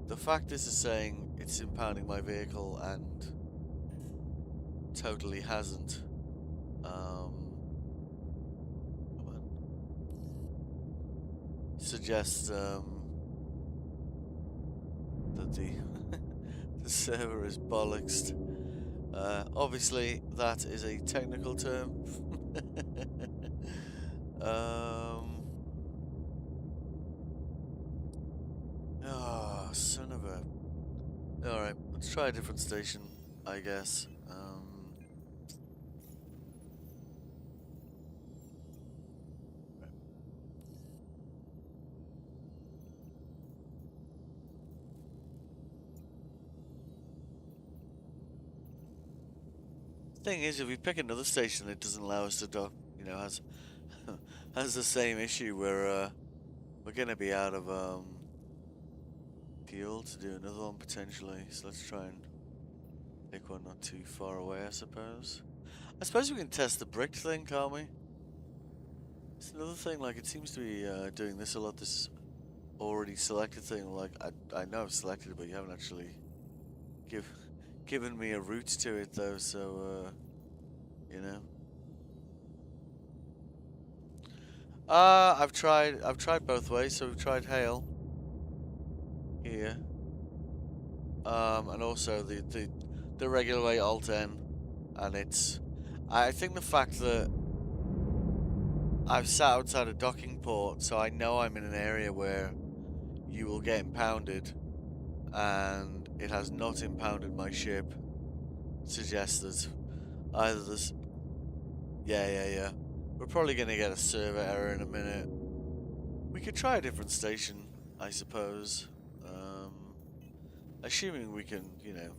the fact this is saying it's impounding my vehicle and totally hasn't, come on, suggests that the the server is bollocksed. Obviously, that is a technical term. Oh, son of a. Alright, let's try a different station, I guess. Thing is, if we pick another station that doesn't allow us to dock, you know, has the same issue where we're gonna be out of fuel to do another one potentially. So let's try and pick one not too far away, I suppose. I suppose we can test the brick thing, can't we? It's another thing, like it seems to be doing this a lot, this already selected thing. Like I know I've selected it, but you haven't actually given me a route to it though, so you know. I've tried both ways. So we've tried hail here, and also the regular way Alt N, and it's. I think the fact that I've sat outside a docking port, so I know I'm in an area where you will get impounded, and it has not impounded my ship, suggests that either this. Yeah. We're probably gonna get a server error in a minute. We could try a different station, I suppose. Assuming we can, you know.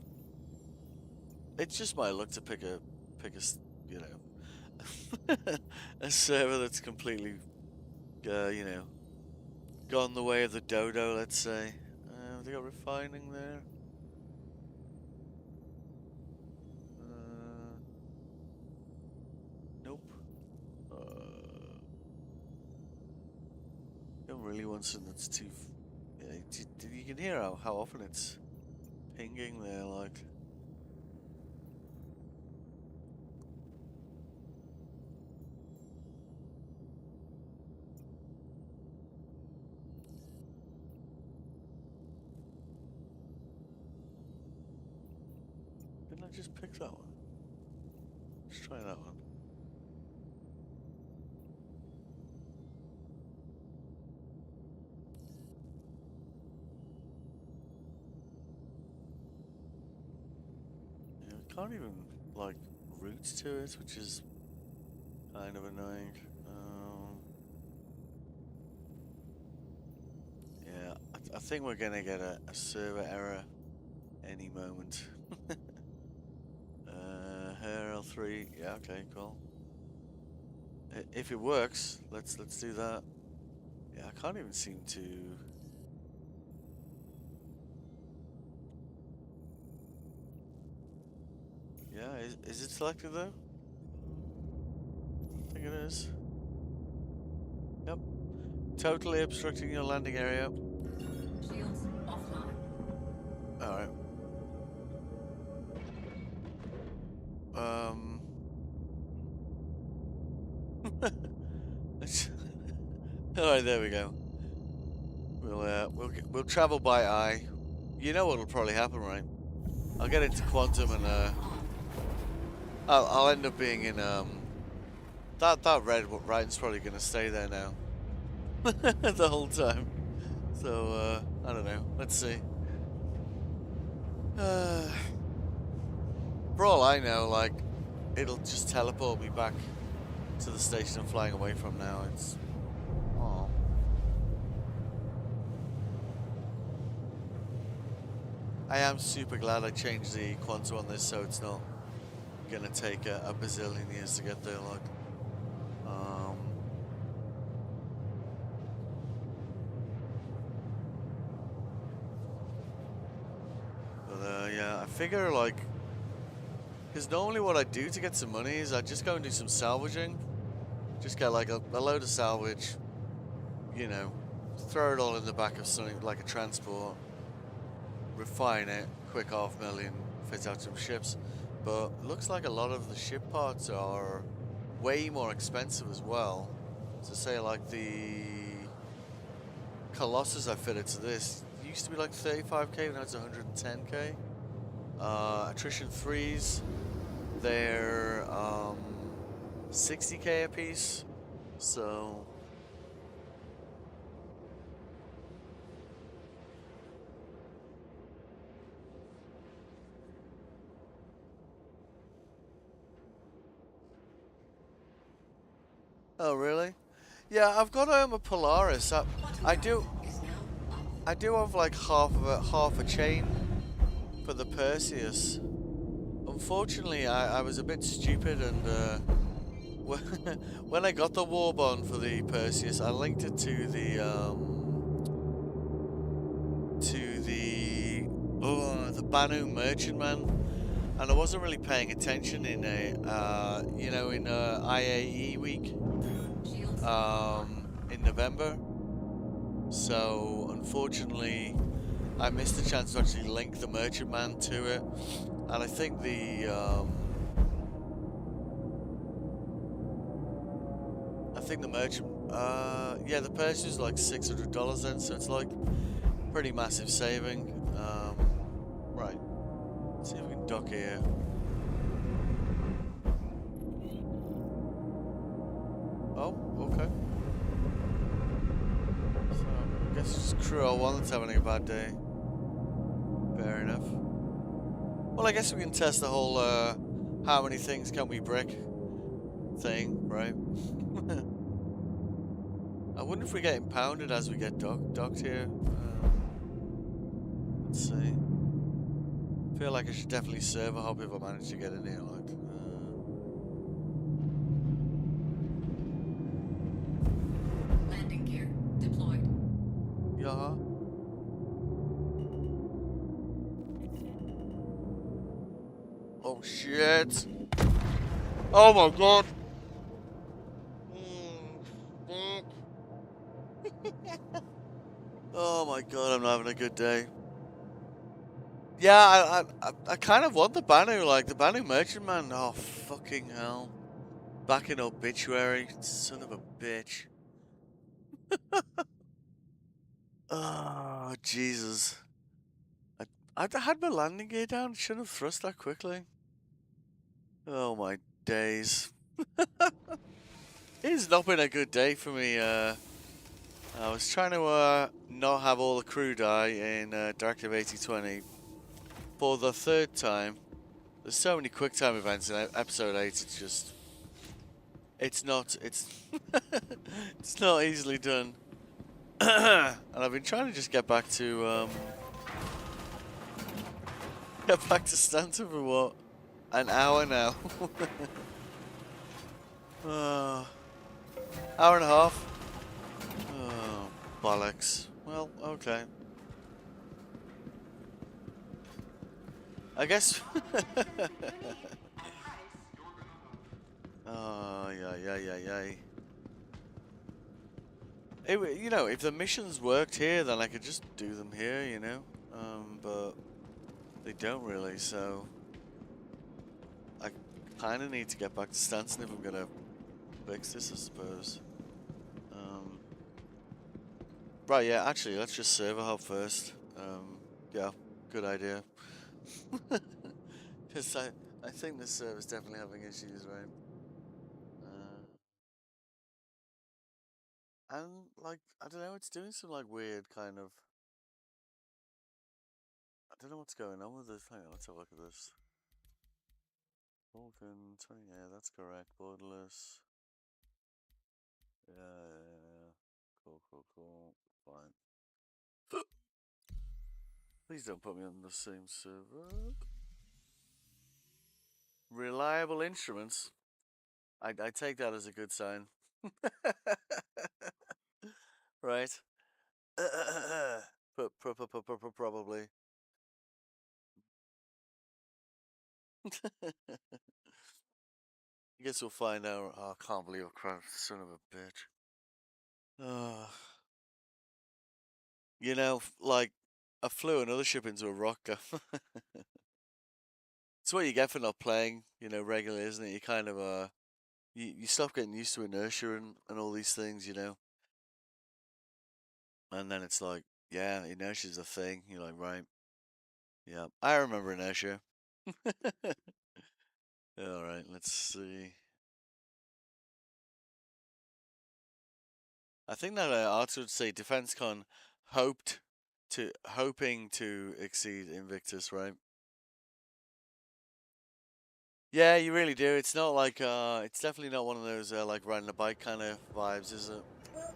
It's just my luck to pick a, you know, a server that's completely, you know, gone the way of the dodo, let's say. Have they got refining there? Nope. Don't really want something that's too. Yeah, you can hear how often it's pinging there, like. Didn't I just pick that one? Let's try that one. Yeah, we can't even, like, route to it, which is kind of annoying. Yeah, I think we're gonna get a server error any moment. L3, yeah, okay, cool. If it works, let's do that. Yeah, I can't even seem to. Yeah, is it selected though? I think it is. Yep. Totally obstructing your landing area.
Shields offline.
Alright. Alright, there we go. We'll travel by eye. You know what'll probably happen, right? I'll get into quantum and I'll end up being in that red writing's probably gonna stay there now. The whole time. So I don't know. Let's see. For all I know, like, it'll just teleport me back to the station I'm flying away from now. It's. Oh. I am super glad I changed the quantum on this so it's not gonna take a bazillion years to get there, like. But yeah, I figure, like, because normally what I do to get some money is I just go and do some salvaging. Just get like a load of salvage, you know, throw it all in the back of something like a transport, refine it, quick $500,000, fit out some ships. But it looks like a lot of the ship parts are way more expensive as well. So say like the Colossus I fitted to this used to be like 35k, now it's 110k. Attrition 3s, they're 60k a piece, so oh really? Yeah, I've got a Polaris. I do have like half a chain for the Perseus. Unfortunately, I was a bit stupid, and when I got the war bond for the Perseus, I linked it to the Banu Merchantman, and I wasn't really paying attention in IAE week in November. So unfortunately, I missed the chance to actually link the Merchantman to it. And I think the merchant, yeah, the purchase is like $600 then, so it's like pretty massive saving. Right, let's see if we can dock here. Oh, okay. So, I guess it's just crew 01 that's having a bad day. Fair enough. Well, I guess we can test the whole, how many things can we brick thing, right? I wonder if we get impounded as we get docked here. Let's see. Feel like I should definitely server hop if I manage to get in here, like.
Landing gear deployed.
Yeah. Oh shit. Oh my god. Oh my god, I'm not having a good day. Yeah, I kind of want the Banu, like the Banu Merchantman. Oh fucking hell. Back in obituary, son of a bitch. Oh Jesus. I had my landing gear down. Shouldn't have thrust that quickly. Oh my days. It's not been a good day for me. I was trying to not have all the crew die in Directive 8020 for the third time. There's so many quick time events in episode 8. It's just, it's not it's not easily done. And I've been trying to just get back to Stanton for what? An hour now. Hour and a half. Oh, bollocks. Well, okay. I guess. Oh, yeah. You know, if the missions worked here, then I could just do them here, you know? But they don't really, so I kind of need to get back to Stanton if I'm gonna fix this, I suppose. Right, yeah, actually, let's just server hop first. Yeah, good idea. Because I think this server's definitely having issues, right? And, like, I don't know, it's doing some, like, weird kind of... I don't know what's going on with this. Hang on, let's have a look at this. Vulcan 20, yeah, that's correct. Borderless. Yeah. Cool. Fine. Please don't put me on the same server. Reliable instruments. I take that as a good sign. Right. Probably. I guess we'll find out. Oh, I can't believe I crashed, son of a bitch. You know, like, I flew another ship into a rock. It's what you get for not playing, you know, regularly, isn't it? You kind of, you stop getting used to inertia and all these things, you know? And then it's like, yeah, inertia's a thing. You're like, right. Yeah, I remember inertia. Alright, let's see. I think that Arthur would say DefenseCon hoping to exceed Invictus, right? Yeah, you really do. It's not like it's definitely not one of those like riding a bike kind of vibes, is it?
Welcome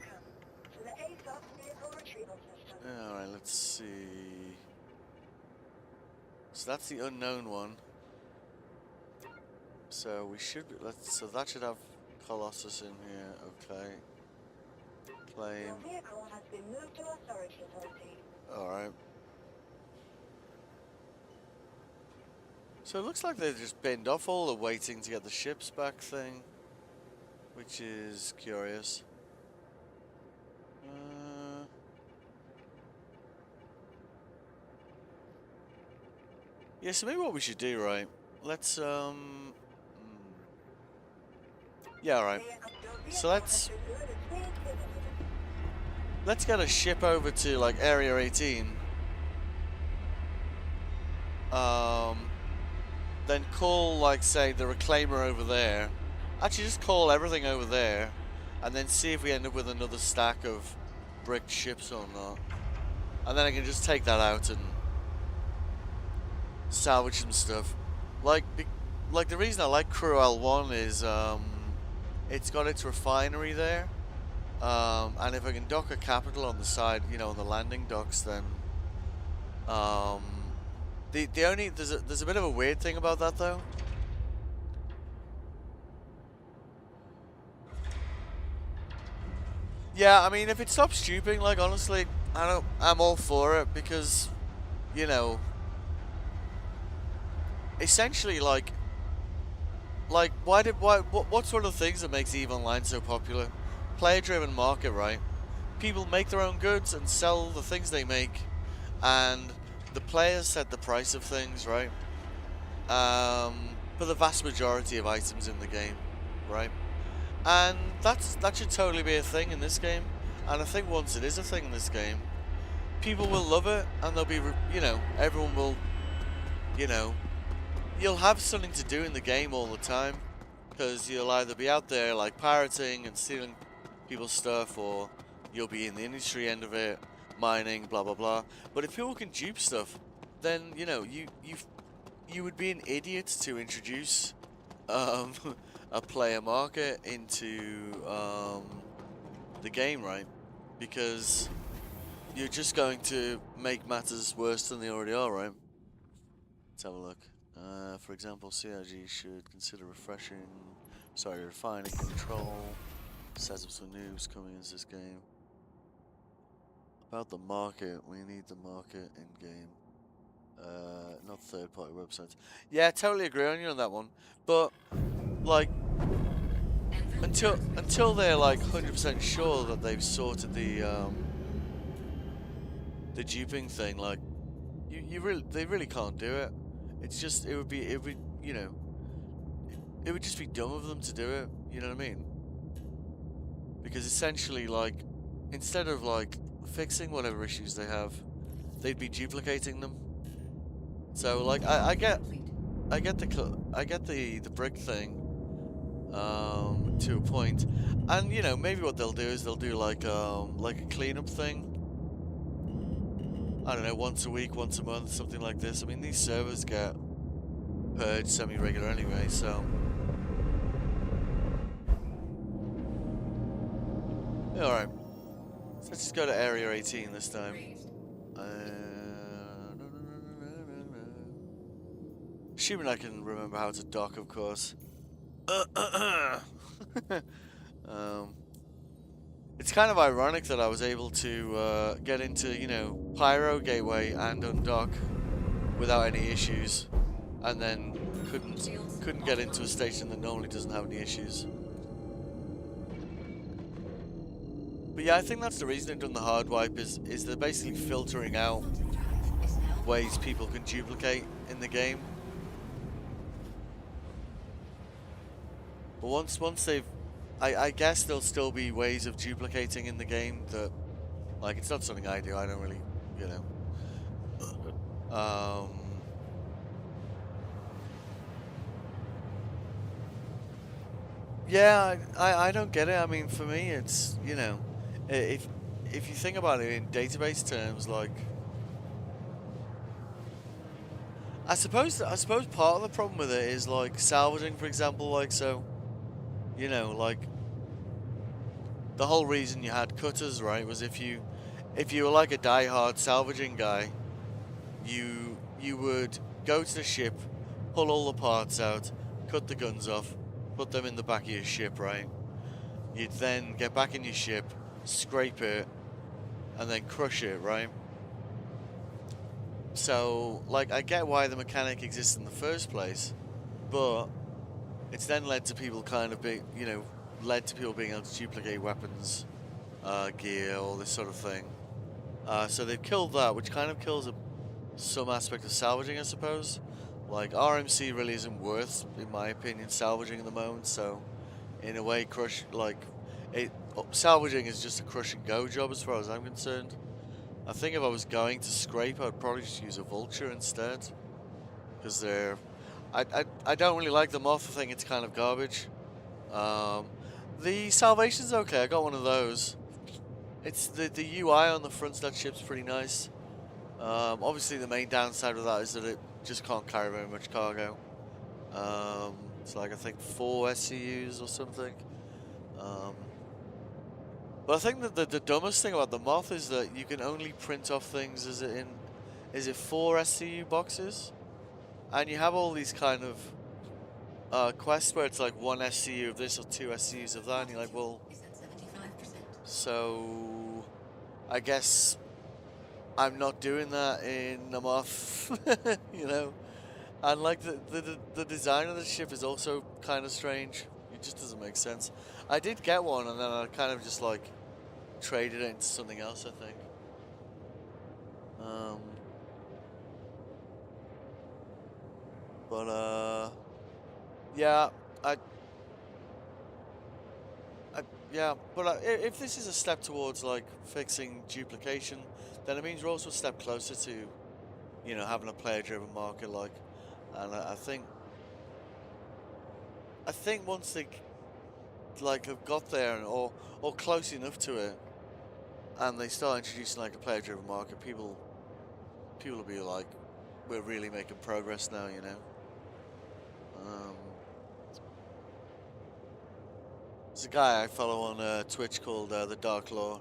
to the ASOS vehicle retrieval system.
All right, let's see. So that's the unknown one. So we should so that should have Colossus in here. Okay. Claim.
Your vehicle has been moved to authority.
All right. So it looks like they just binned off all the waiting to get the ships back thing, which is curious. Yeah, so maybe what we should do, right? Let's yeah, all right. So let's get a ship over to like Area 18. Then call, like, say, the Reclaimer over there. Actually, just call everything over there, and then see if we end up with another stack of bricked ships or not. And then I can just take that out and salvage some stuff. Like the reason I like Crew L1 is it's got its refinery there, and if I can dock a capital on the side, you know, on the landing docks, then the only there's a bit of a weird thing about that though. Yeah, I mean, if it stops duping, like, honestly, I'm all for it, because, you know, essentially, like what sort of things that makes EVE Online so popular? Player-driven market, right? People make their own goods and sell the things they make, and the players set the price of things, right? For the vast majority of items in the game, right? And that should totally be a thing in this game. And I think once it is a thing in this game, people will love it, and there'll be, you know, everyone will, you know, you'll have something to do in the game all the time, because you'll either be out there like pirating and stealing people's stuff, or you'll be in the industry end of it, mining, blah blah blah. But if people can dupe stuff, then, you know, you would be an idiot to introduce a player market into the game, right? Because you're just going to make matters worse than they already are, right? Let's have a look. For example, CRG should consider refining control. Sets up some noobs coming into this game. About the market, we need the market in game. Not third-party websites. Yeah, I totally agree on you on that one. But, like, until they're like 100% sure that they've sorted the duping thing, like, they really can't do it. It's just, it would you know, it would just be dumb of them to do it. You know what I mean? Because essentially, like, instead of like fixing whatever issues they have, they'd be duplicating them. So, like, I get the brick thing to a point, and, you know, maybe what they'll do is they'll do like a cleanup thing. I don't know, once a week, once a month, something like this. I mean, these servers get purged semi-regular anyway, so yeah, alright. So let's just go to Area 18 this time. Assuming I can remember how to dock, of course. It's kind of ironic that I was able to get into, you know, Pyro Gateway and undock without any issues, and then couldn't get into a station that normally doesn't have any issues. But yeah, I think that's the reason they've done the hard wipe, is they're basically filtering out ways people can duplicate in the game. But once they've, I guess there'll still be ways of duplicating in the game that, like, it's not something I do. I don't really, you know. Yeah, I don't get it. I mean, for me, it's, you know, if you think about it in database terms, like, I suppose part of the problem with it is, like, salvaging, for example. Like, so, you know, like, the whole reason you had cutters, right, was if you were like a die-hard salvaging guy, you would go to the ship, pull all the parts out, cut the guns off, put them in the back of your ship, right? You'd then get back in your ship, scrape it, and then crush it, right? So, like, I get why the mechanic exists in the first place, but it's then led to people kind of being, you know, led to people being able to duplicate weapons, gear, all this sort of thing. So they've killed that, which kind of kills some aspect of salvaging, I suppose. Like, RMC really isn't worth, in my opinion, salvaging at the moment, so in a way, salvaging is just a crush and go job as far as I'm concerned. I think if I was going to scrape, I'd probably just use a vulture instead, because I don't really like the moth. I think it's kind of garbage. The salvation's okay. I got one of those. It's the UI on the front of that ship's pretty nice. Obviously, the main downside of that is that it just can't carry very much cargo. It's like I think 4 SCUs or something. But I think that the dumbest thing about the moth is that you can only print off things is it 4 SCU boxes, and you have all these kind of quests where it's like 1 SCU of this or 2 SCUs of that, and you're like, well,
Is at 75%.
so I guess I'm not doing that in a moth, you know. And like the design of the ship is also kind of strange. It just doesn't make sense. I did get one, and then I kind of just like traded it into something else, I think. Yeah, if this is a step towards like fixing duplication, then it means we're also a step closer to, you know, having a player-driven market. Like, and I think once they like have got there or close enough to it, and they start introducing like a player-driven market, people will be like, we're really making progress now, you know. There's a guy I follow on Twitch called The Dark Law,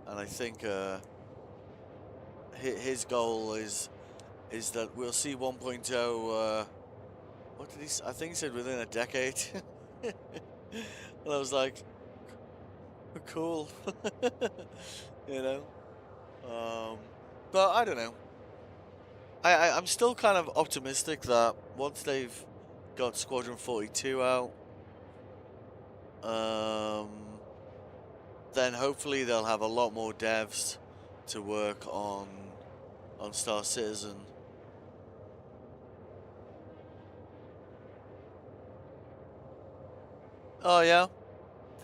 and I think his goal is that we'll see 1.0. What did he? I think he said within a decade. And I was like, cool, you know. But I don't know. I'm still kind of optimistic that once they've got Squadron 42 out, then hopefully they'll have a lot more devs to work on Star Citizen. Oh yeah,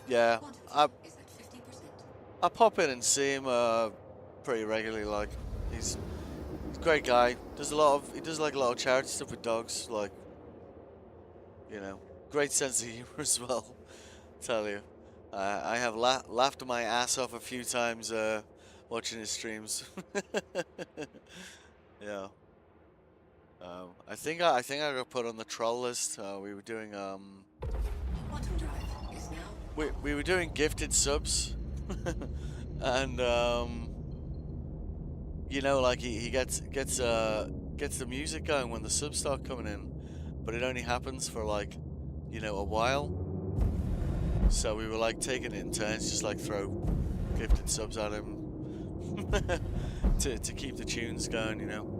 yeah.
Quantity is at 50%.
I pop in and see him pretty regularly. Like, he's a great guy. He does like a lot of charity stuff with dogs. Like, you know, great sense of humor as well. Tell you, I have laughed my ass off a few times watching his streams. Yeah. I think I got put on the troll list. We were doing
Quantum drive is now.
we were doing gifted subs, and you know, like he gets the music going when the subs start coming in, but it only happens for like, you know, a while. So we were like taking it in turns, just like throw gifted subs at him to keep the tunes going, you know.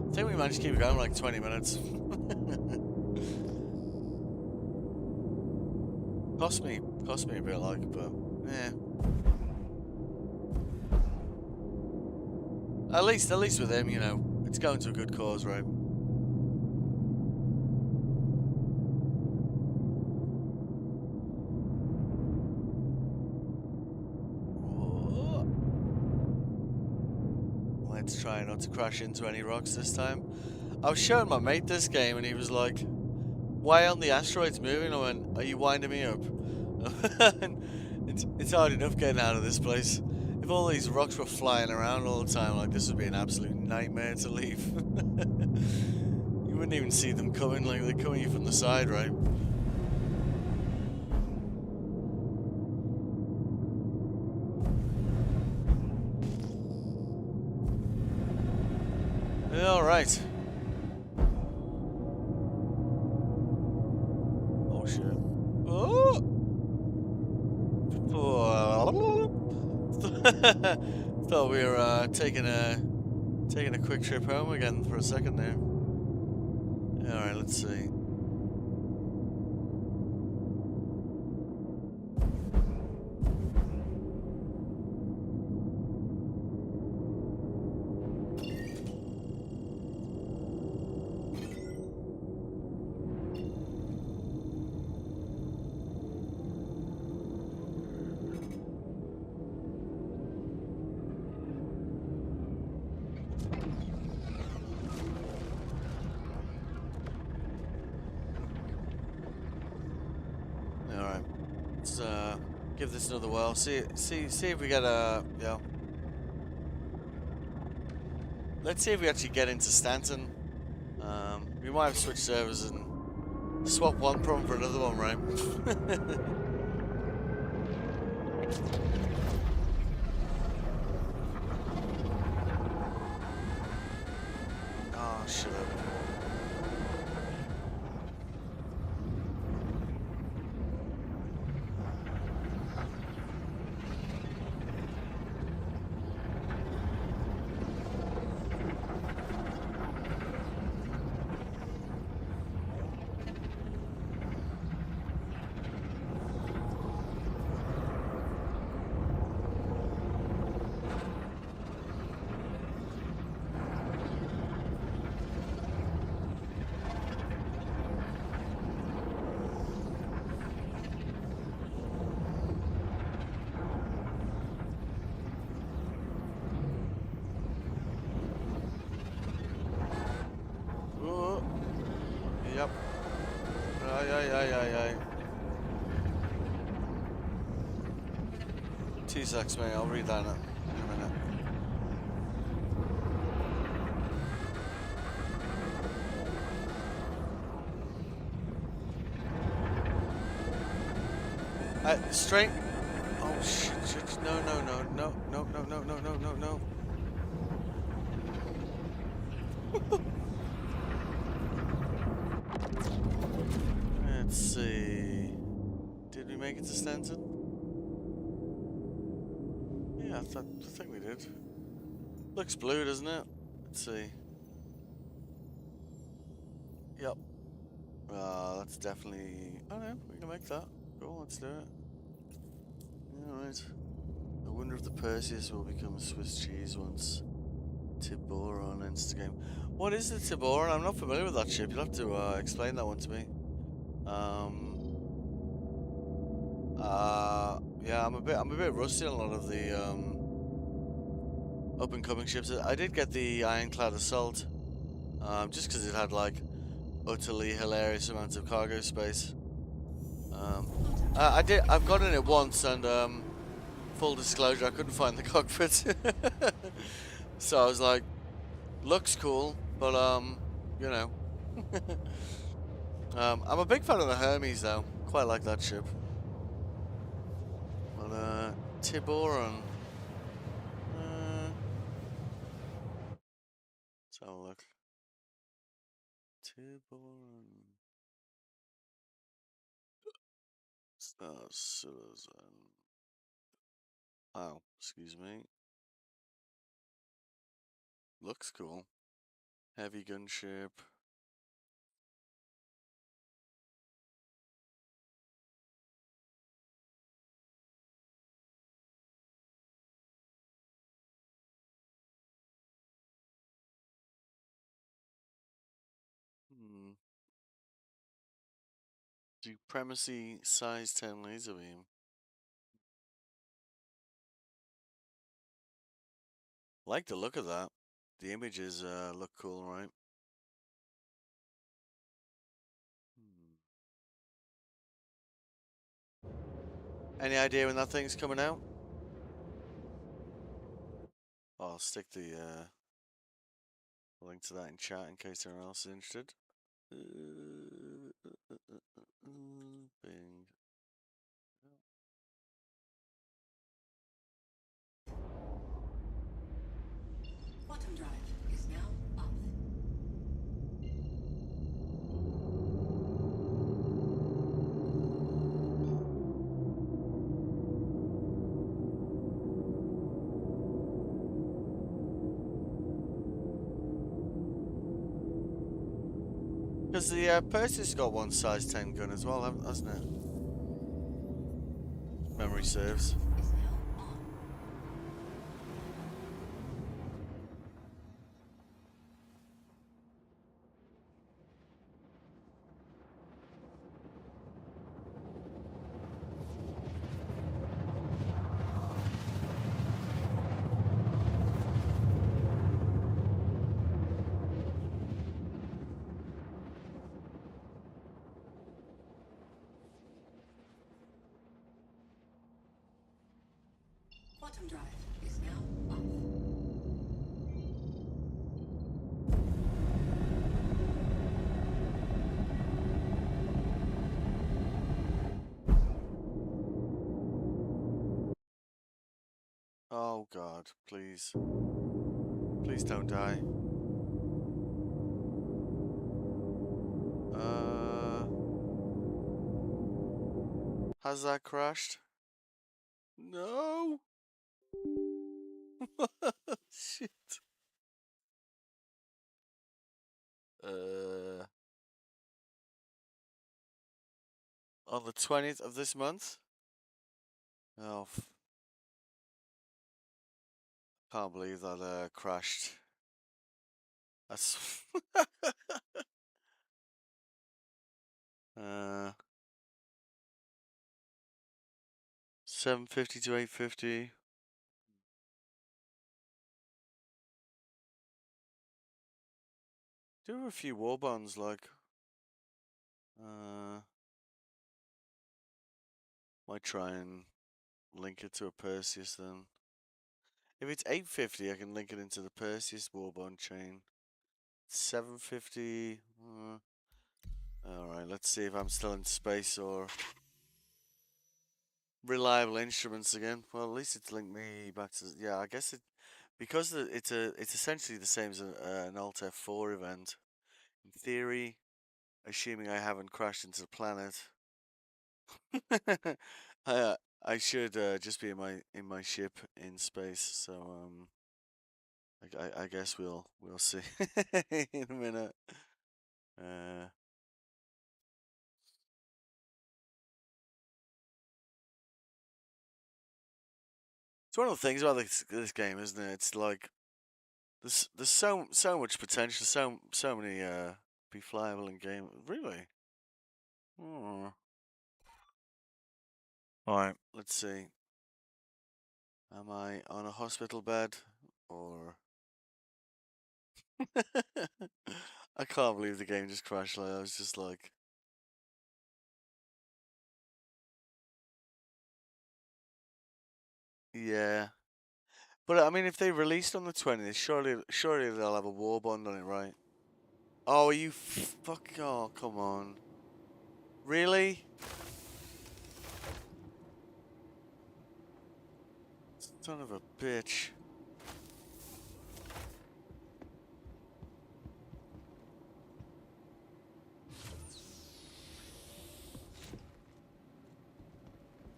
I think we managed to keep it going for like 20 minutes. Cost me a bit, like, but yeah. At least with him, you know, it's going to a good cause, right? Let's try not to crash into any rocks this time. I was showing my mate this game, and he was like, "Why aren't the asteroids moving?" I went, "Are you winding me up?" It's hard enough getting out of this place. If all these rocks were flying around all the time, like, this would be an absolute nightmare to leave. You wouldn't even see them coming, like they're coming you from the side, right? All right. Oh shit. Oh. Thought we were taking a quick trip home again for a second there. All right, let's see. All right. Let's give this another whirl. See if we get a yeah. Let's see if we actually get into Stanton. We might have switched servers and swap one problem for another one, right? Oh, shut up. Oh, yep. Aye. 2 secs, mate. I'll read that in a minute. Straight. Oh shit! No. Let's see. Did we make it to Stanton? Yeah, I think we did. Looks blue, doesn't it? Let's see. Yep. That's definitely. Oh no, we can make that. Cool, let's do it. Alright. I wonder if the Perseus will become Swiss cheese once Tiburon ends the game. What is the Tiburon? I'm not familiar with that ship. You'll have to explain that one to me. Yeah, I'm a bit rusty on a lot of the up and coming ships. I did get the Ironclad Assault, just because it had like utterly hilarious amounts of cargo space. I've gotten it once, and full disclosure, I couldn't find the cockpit. So I was like, looks cool, but you know. I'm a big fan of the Hermes though. Quite like that ship. But Tiburon. Let's have a look. Tiburon. Citizen. Oh, excuse me. Looks cool. Heavy gunship. Supremacy size 10 laser beam. Like the look of that. The images look cool, right? Any idea when that thing's coming out? I'll stick the link to that in chat in case anyone else is interested. Bing.
Quantum drive is now off.
Because the Perseus got one size 10 gun as well, hasn't it? Memory serves.
Is now on. Quantum drive is now off.
Oh God, please. Please don't die. Has that crashed? No! Shit. On the 20th of this month? Oh, can't believe that crashed. That's 750 to 850. Do have a few war bonds, like might try and link it to a Perseus then. If it's 850, I can link it into the Perseus war bond chain. 750. Alright, let's see if I'm still in space or reliable instruments again. Well, at least it's linked me back to, yeah, I guess it, because it's essentially the same as an Alt F4 event. In theory, assuming I haven't crashed into the planet, I should just be in my ship in space. So I guess we'll see in a minute. It's one of the things about this game, isn't it? It's like there's so much potential, so many be flyable in game. Really? Oh. All right, let's see. Am I on a hospital bed or? I can't believe the game just crashed. Like I was just like, yeah. But I mean, if they released on the 20th, surely they'll have a war bond on it, right? Oh, are you fuck? Oh, come on. Really? Son of a bitch.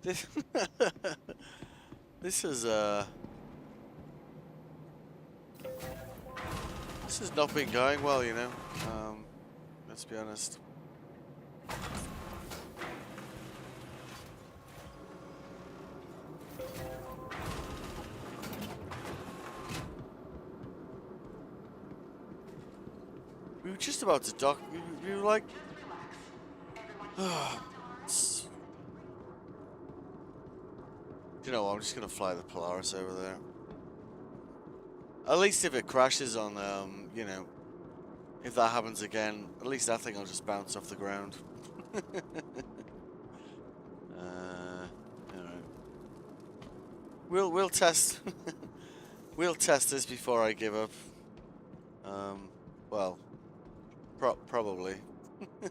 This this is this has not been going well, you know. Let's be honest. We were just about to dock. We were like, you know what, I'm just gonna fly the Polaris over there. At least if it crashes on, you know, if that happens again, at least that thing will just bounce off the ground. Alright. We'll test. We'll test this before I give up. Well, probably.
Welcome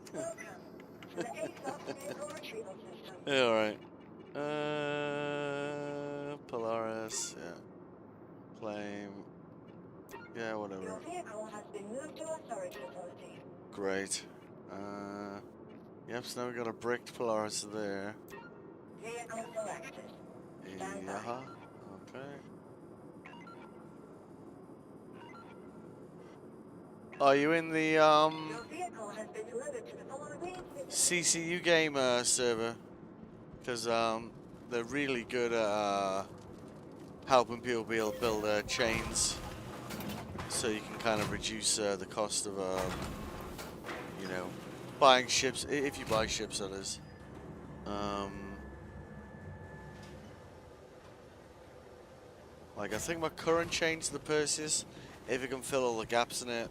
to the ASOS vehicle retrieval system.
Yeah, alright. Polaris, yeah. Claim. Yeah, whatever.
Your vehicle has been moved to a storage facility.
Great. Yep, so now we got a bricked Polaris there.
Vehicle selected. Stand by.
Yeah, okay. Are you in the,
Your vehicle has been delivered to the following
CCU game, server? Because, they're really good at, helping people be able to build, chains. So you can kind of reduce, the cost of, you know, buying ships, if you buy ships, that is. Like, I think my current chain to the Perseus, if it can fill all the gaps in it,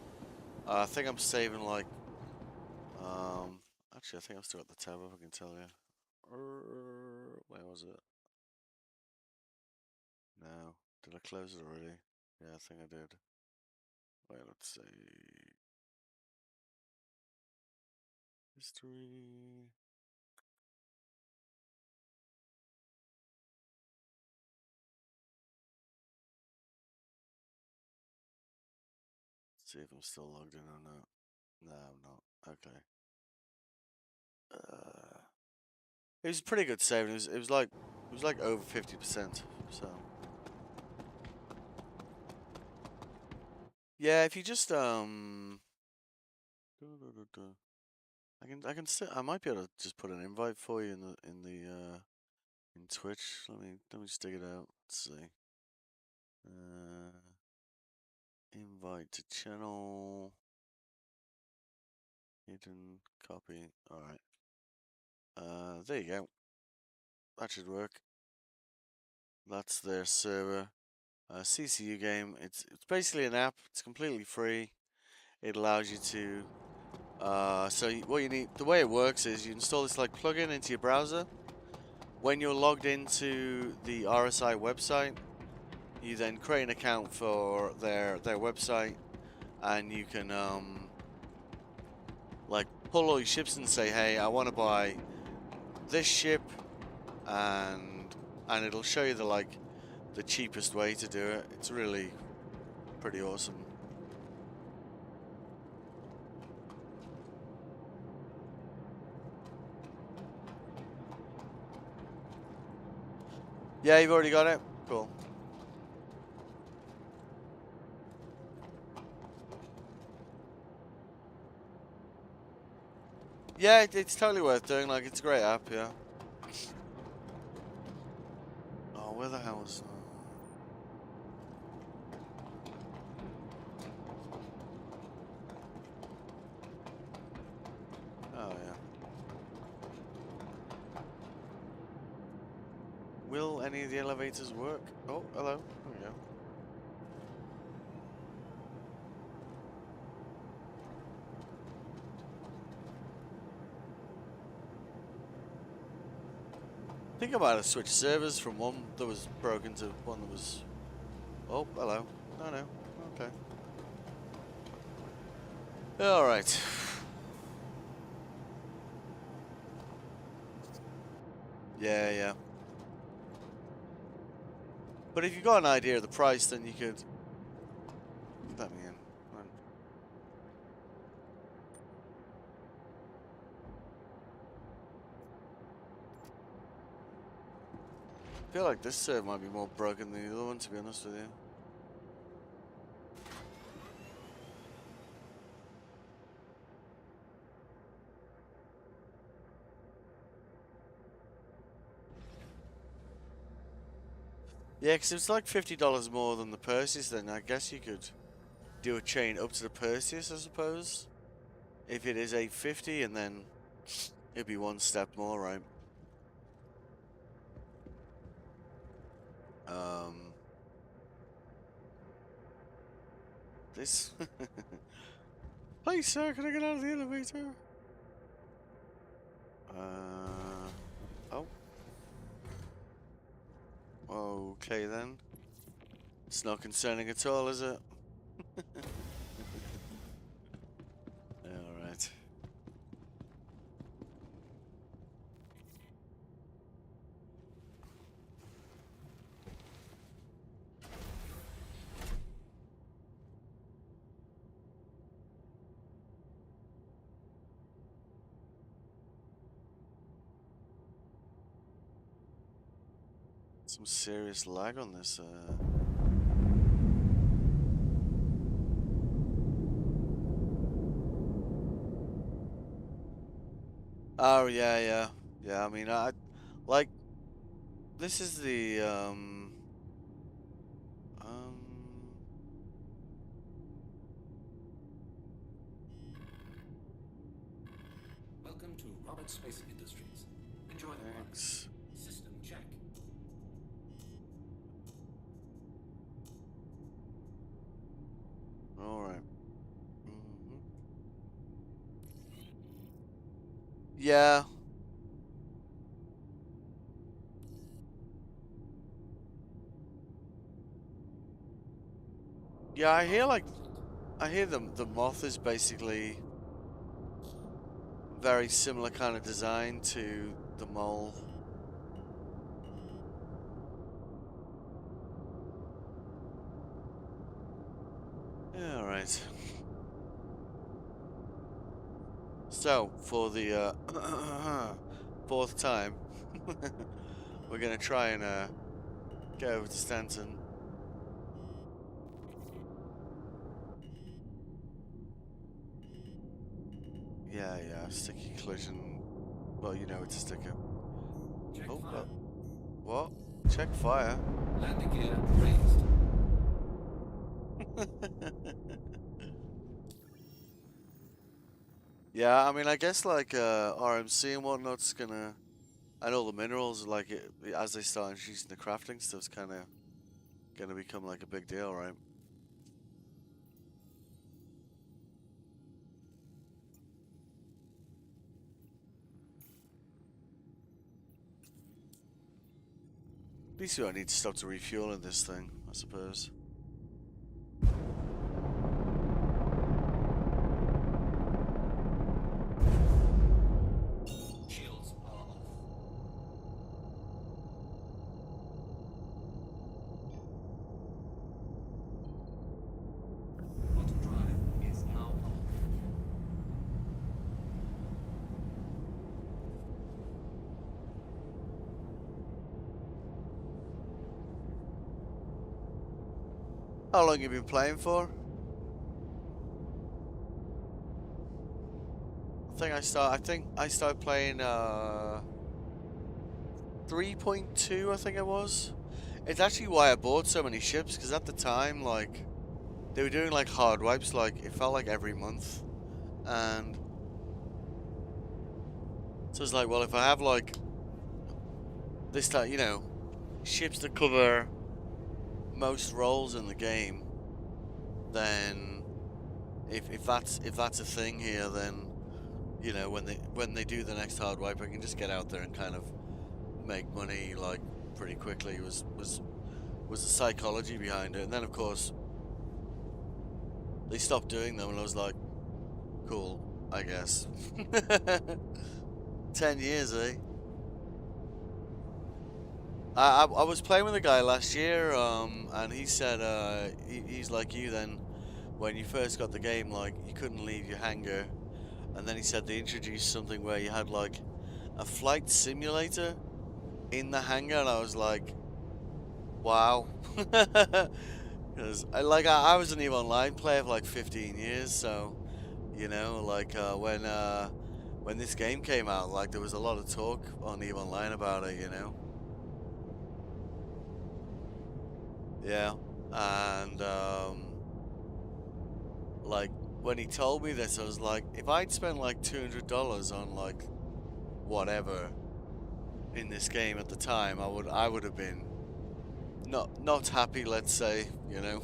I think I'm saving, like, actually, I think I'm still at the tab, if I can tell you. Where was it? No. Did I close it already? Yeah, I think I did. Wait, let's see. History. See if I'm still logged in or not. No, I'm not. Okay. It was a pretty good save. It was like over 50%. So yeah, if you just I might be able to just put an invite for you in Twitch. Let me just dig it out. Let's see. Invite to channel. Hidden copy. All right. There you go. That should work. That's their server. CCU game. It's basically an app. It's completely free. It allows you to. What you need, the way it works is you install this like plugin into your browser. When you're logged into the RSI website, you then create an account for their website, and you can like pull all your ships and say, hey, I want to buy this ship, and it'll show you the cheapest way to do it. It's really pretty awesome. Yeah, you've already got it? Cool. Yeah, it's totally worth doing. Like, it's a great app, yeah. Oh, where the hell is... Oh, yeah. Will any of the elevators work? Oh, hello. There we go. I think I might have switched servers from one that was broken to one that was... Oh, hello. No. Okay. Alright. Yeah. But if you've got an idea of the price, then you could... Let me in. I feel like this server might be more broken than the other one, to be honest with you. Yeah, because it's like $50 more than the Perseus, then I guess you could do a chain up to the Perseus, I suppose. If it is 850, and then it'd be one step more, right? This... Please, sir, can I get out of the elevator? Oh. Okay, then. It's not concerning at all, is it? Alright. Some serious lag on this, Oh, yeah. Yeah, I mean, like, this is the,
Welcome to Robert Space Industries. Enjoy the ride.
thanks.
System check.
Alright. Yeah. Yeah, I hear the moth is basically very similar kind of design to the mole. Yeah, all right. So for the fourth time, we're gonna try and get over to Stanton. Yeah, sticky collision. Well, you know it's a sticker.
Check
Oh,
fire.
what? Check fire.
Landing gear raised.
Yeah, I mean, I guess like RMC and whatnot's gonna, and all the minerals, like as they start introducing the crafting stuff's kind of gonna become like a big deal, right? At least we don't need to stop to refuel in this thing, I suppose.
Shields are off. Auto drive is now on.
How long have you been playing for? I think I started playing 3.2, I think it was. It's actually why I bought so many ships, because at the time, like, they were doing like hard wipes, like it felt like every month. And so it's like, well, if I have like this time, you know, ships that cover most roles in the game, then if that's a thing here, then you know, when they do the next hard wipe, I can just get out there and kind of make money like pretty quickly. Was the psychology behind it. And then of course they stopped doing them, and I was like, cool, I guess. 10 years, eh? I was playing with a guy last year, and he said he's like you then. When you first got the game, like, you couldn't leave your hangar, and then he said they introduced something where you had like a flight simulator in the hangar, and I was like, wow. Because I was an EVE Online player for like 15 years, so you know, like when this game came out, like there was a lot of talk on EVE Online about it, you know. Yeah, and like when he told me this, I was like, if I'd spent like $200 on like whatever in this game at the time, I would have been not happy, let's say, you know.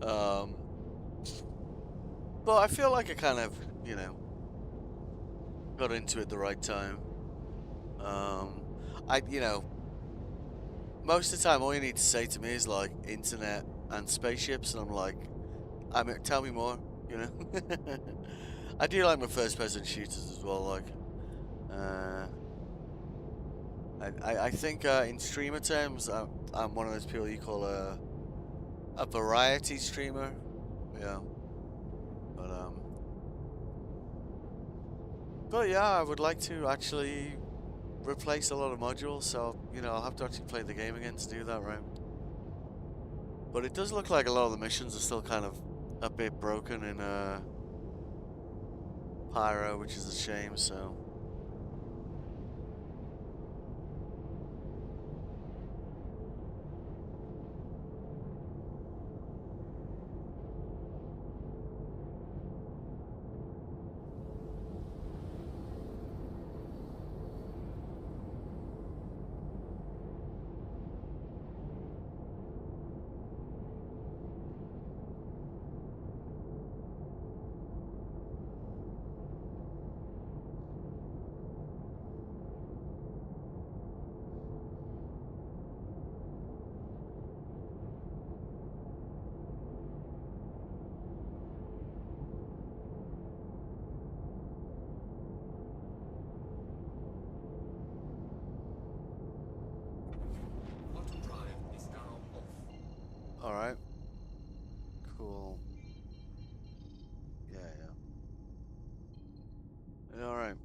um, but I feel like I kind of, you know, got into it the right time. You know, most of the time, all you need to say to me is like internet and spaceships, and I'm like, tell me more, you know. I do like my first-person shooters as well. Like, I think in streamer terms, I'm one of those people you call a variety streamer. Yeah, but but yeah, I would like to actually replace a lot of modules, so you know I'll have to actually play the game again to do that, right? But it does look like a lot of the missions are still kind of a bit broken in Pyro, which is a shame. So Alright. Cool. Yeah, yeah. Alright.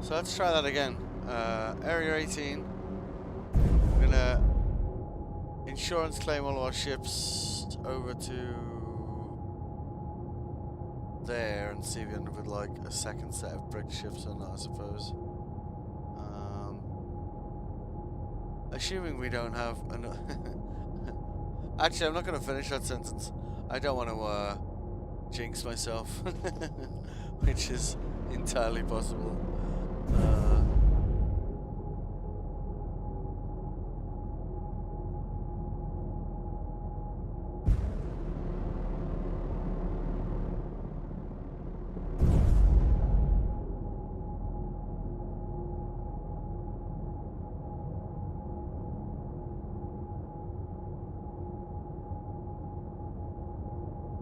So let's try that again. Area 18. We're gonna insurance claim all of our ships over to there and see if we end up with like a second set of brick ships or not, I suppose. Assuming we don't have enough. Actually, I'm not gonna finish that sentence. I don't want to jinx myself, which is entirely possible.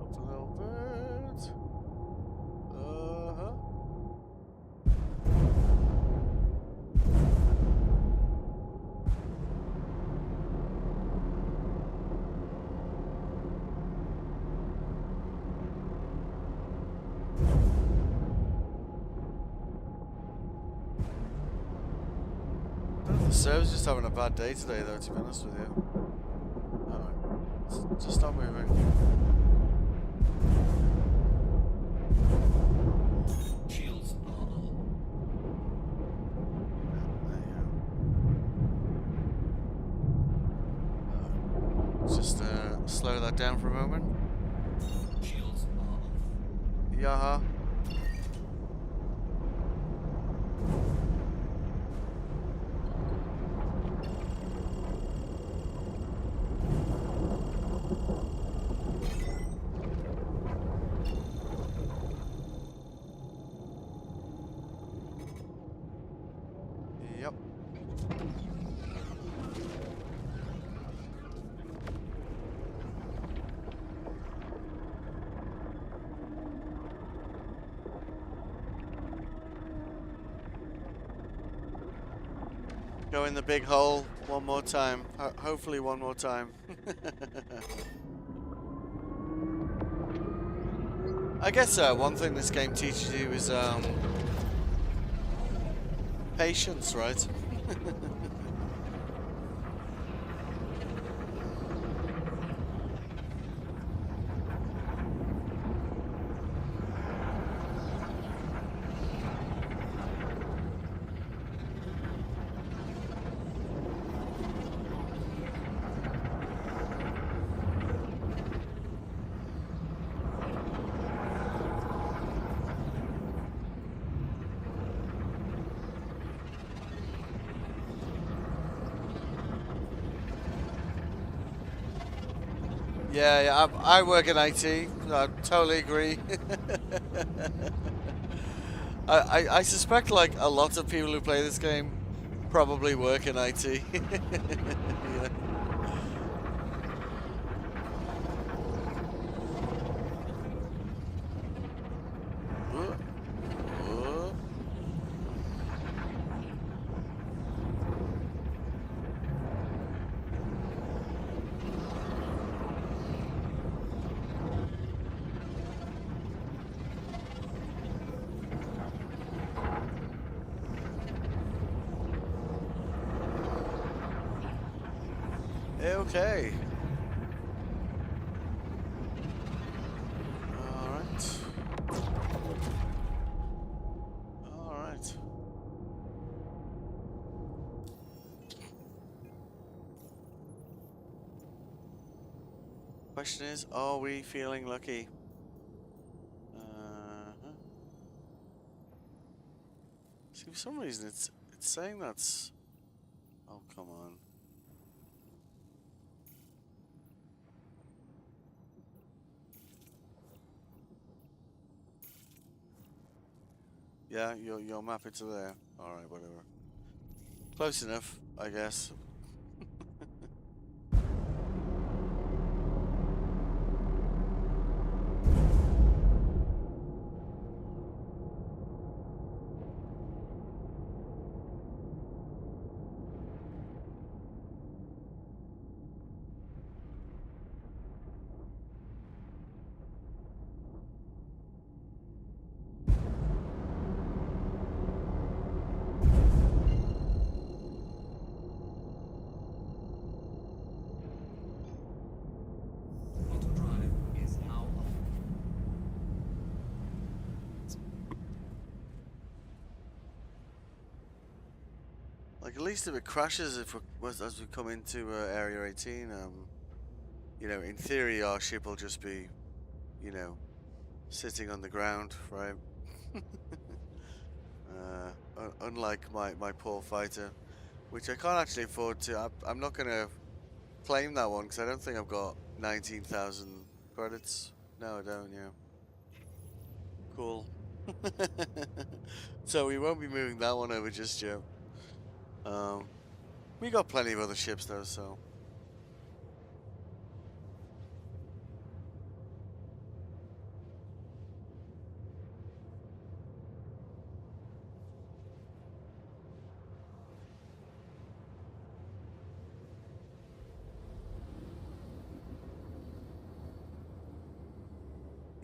Up a little bit. Uh-huh. The server's just having a bad day today, though, to be honest with you. Alright. Just stop moving.
Shields are on.
There you go. Just slow that down for a moment.
Shields are off.
Yaha. Yep. Go in the big hole one more time. Hopefully one more time. I guess one thing this game teaches you is patience, right? Yeah, I work in IT. I totally agree. I suspect like a lot of people who play this game probably work in IT. You know? Okay. Alright. Alright. Question is, are we feeling lucky? See, for some reason it's saying that's... Oh, come on. Yeah, you'll map it to there. Alright, whatever. Close enough, I guess. Like, at least if it crashes as we come into Area 18, you know, in theory our ship will just be, you know, sitting on the ground, right? Unlike my poor fighter, which I can't actually afford to. I'm not gonna claim that one because I don't think I've got 19,000 credits. No, I don't. Yeah. Cool. So we won't be moving that one over just yet. We got plenty of other ships though, so.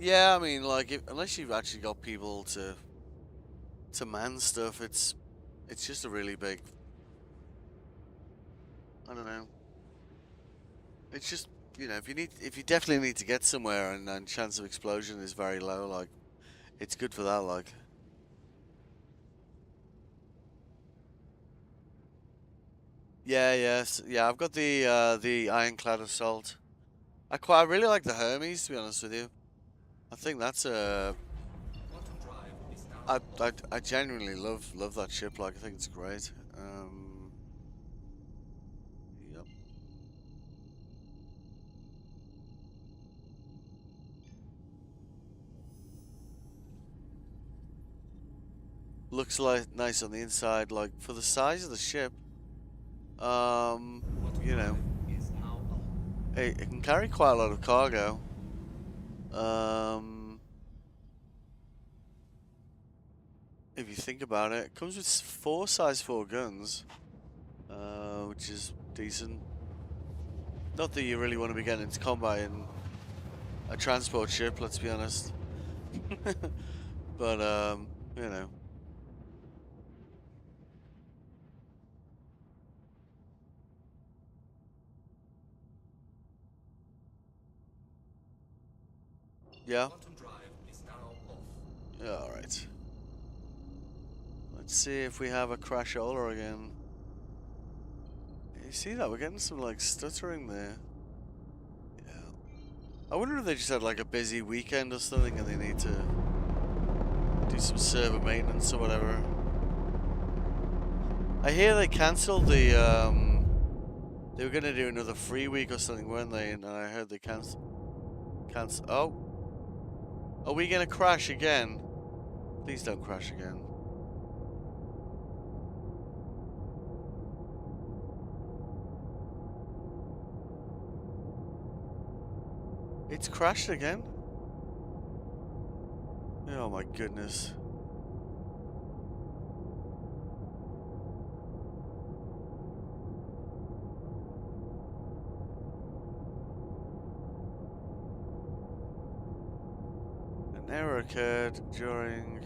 Yeah, I mean, like, unless you've actually got people to man stuff, it's just a really big. I don't know. It's just, you know, if you definitely need to get somewhere and chance of explosion is very low, like, it's good for that, like. Yeah, yes, yeah. I've got the ironclad assault. I really like the Hermes, to be honest with you. I think that's
Quantum drive is now
I genuinely love that ship. Like, I think it's great. Yep. Looks like nice on the inside. Like, for the size of the ship, you know,
is now on.
it can carry quite a lot of cargo. If you think about it, it comes with size 4 guns, which is decent. Not that you really want to be getting into combat in a transport ship, let's be honest. But you know. Yeah.
Quantum drive is now off.
Yeah, all right. Let's see if we have a crashola again. You see that? We're getting some like stuttering there. Yeah. I wonder if they just had like a busy weekend or something and they need to do some server maintenance or whatever. I hear they cancelled the they were gonna do another free week or something, weren't they? And I heard they cancel. Oh. Are we gonna crash again? Please don't crash again. It's crashed again? Oh my goodness. An error occurred during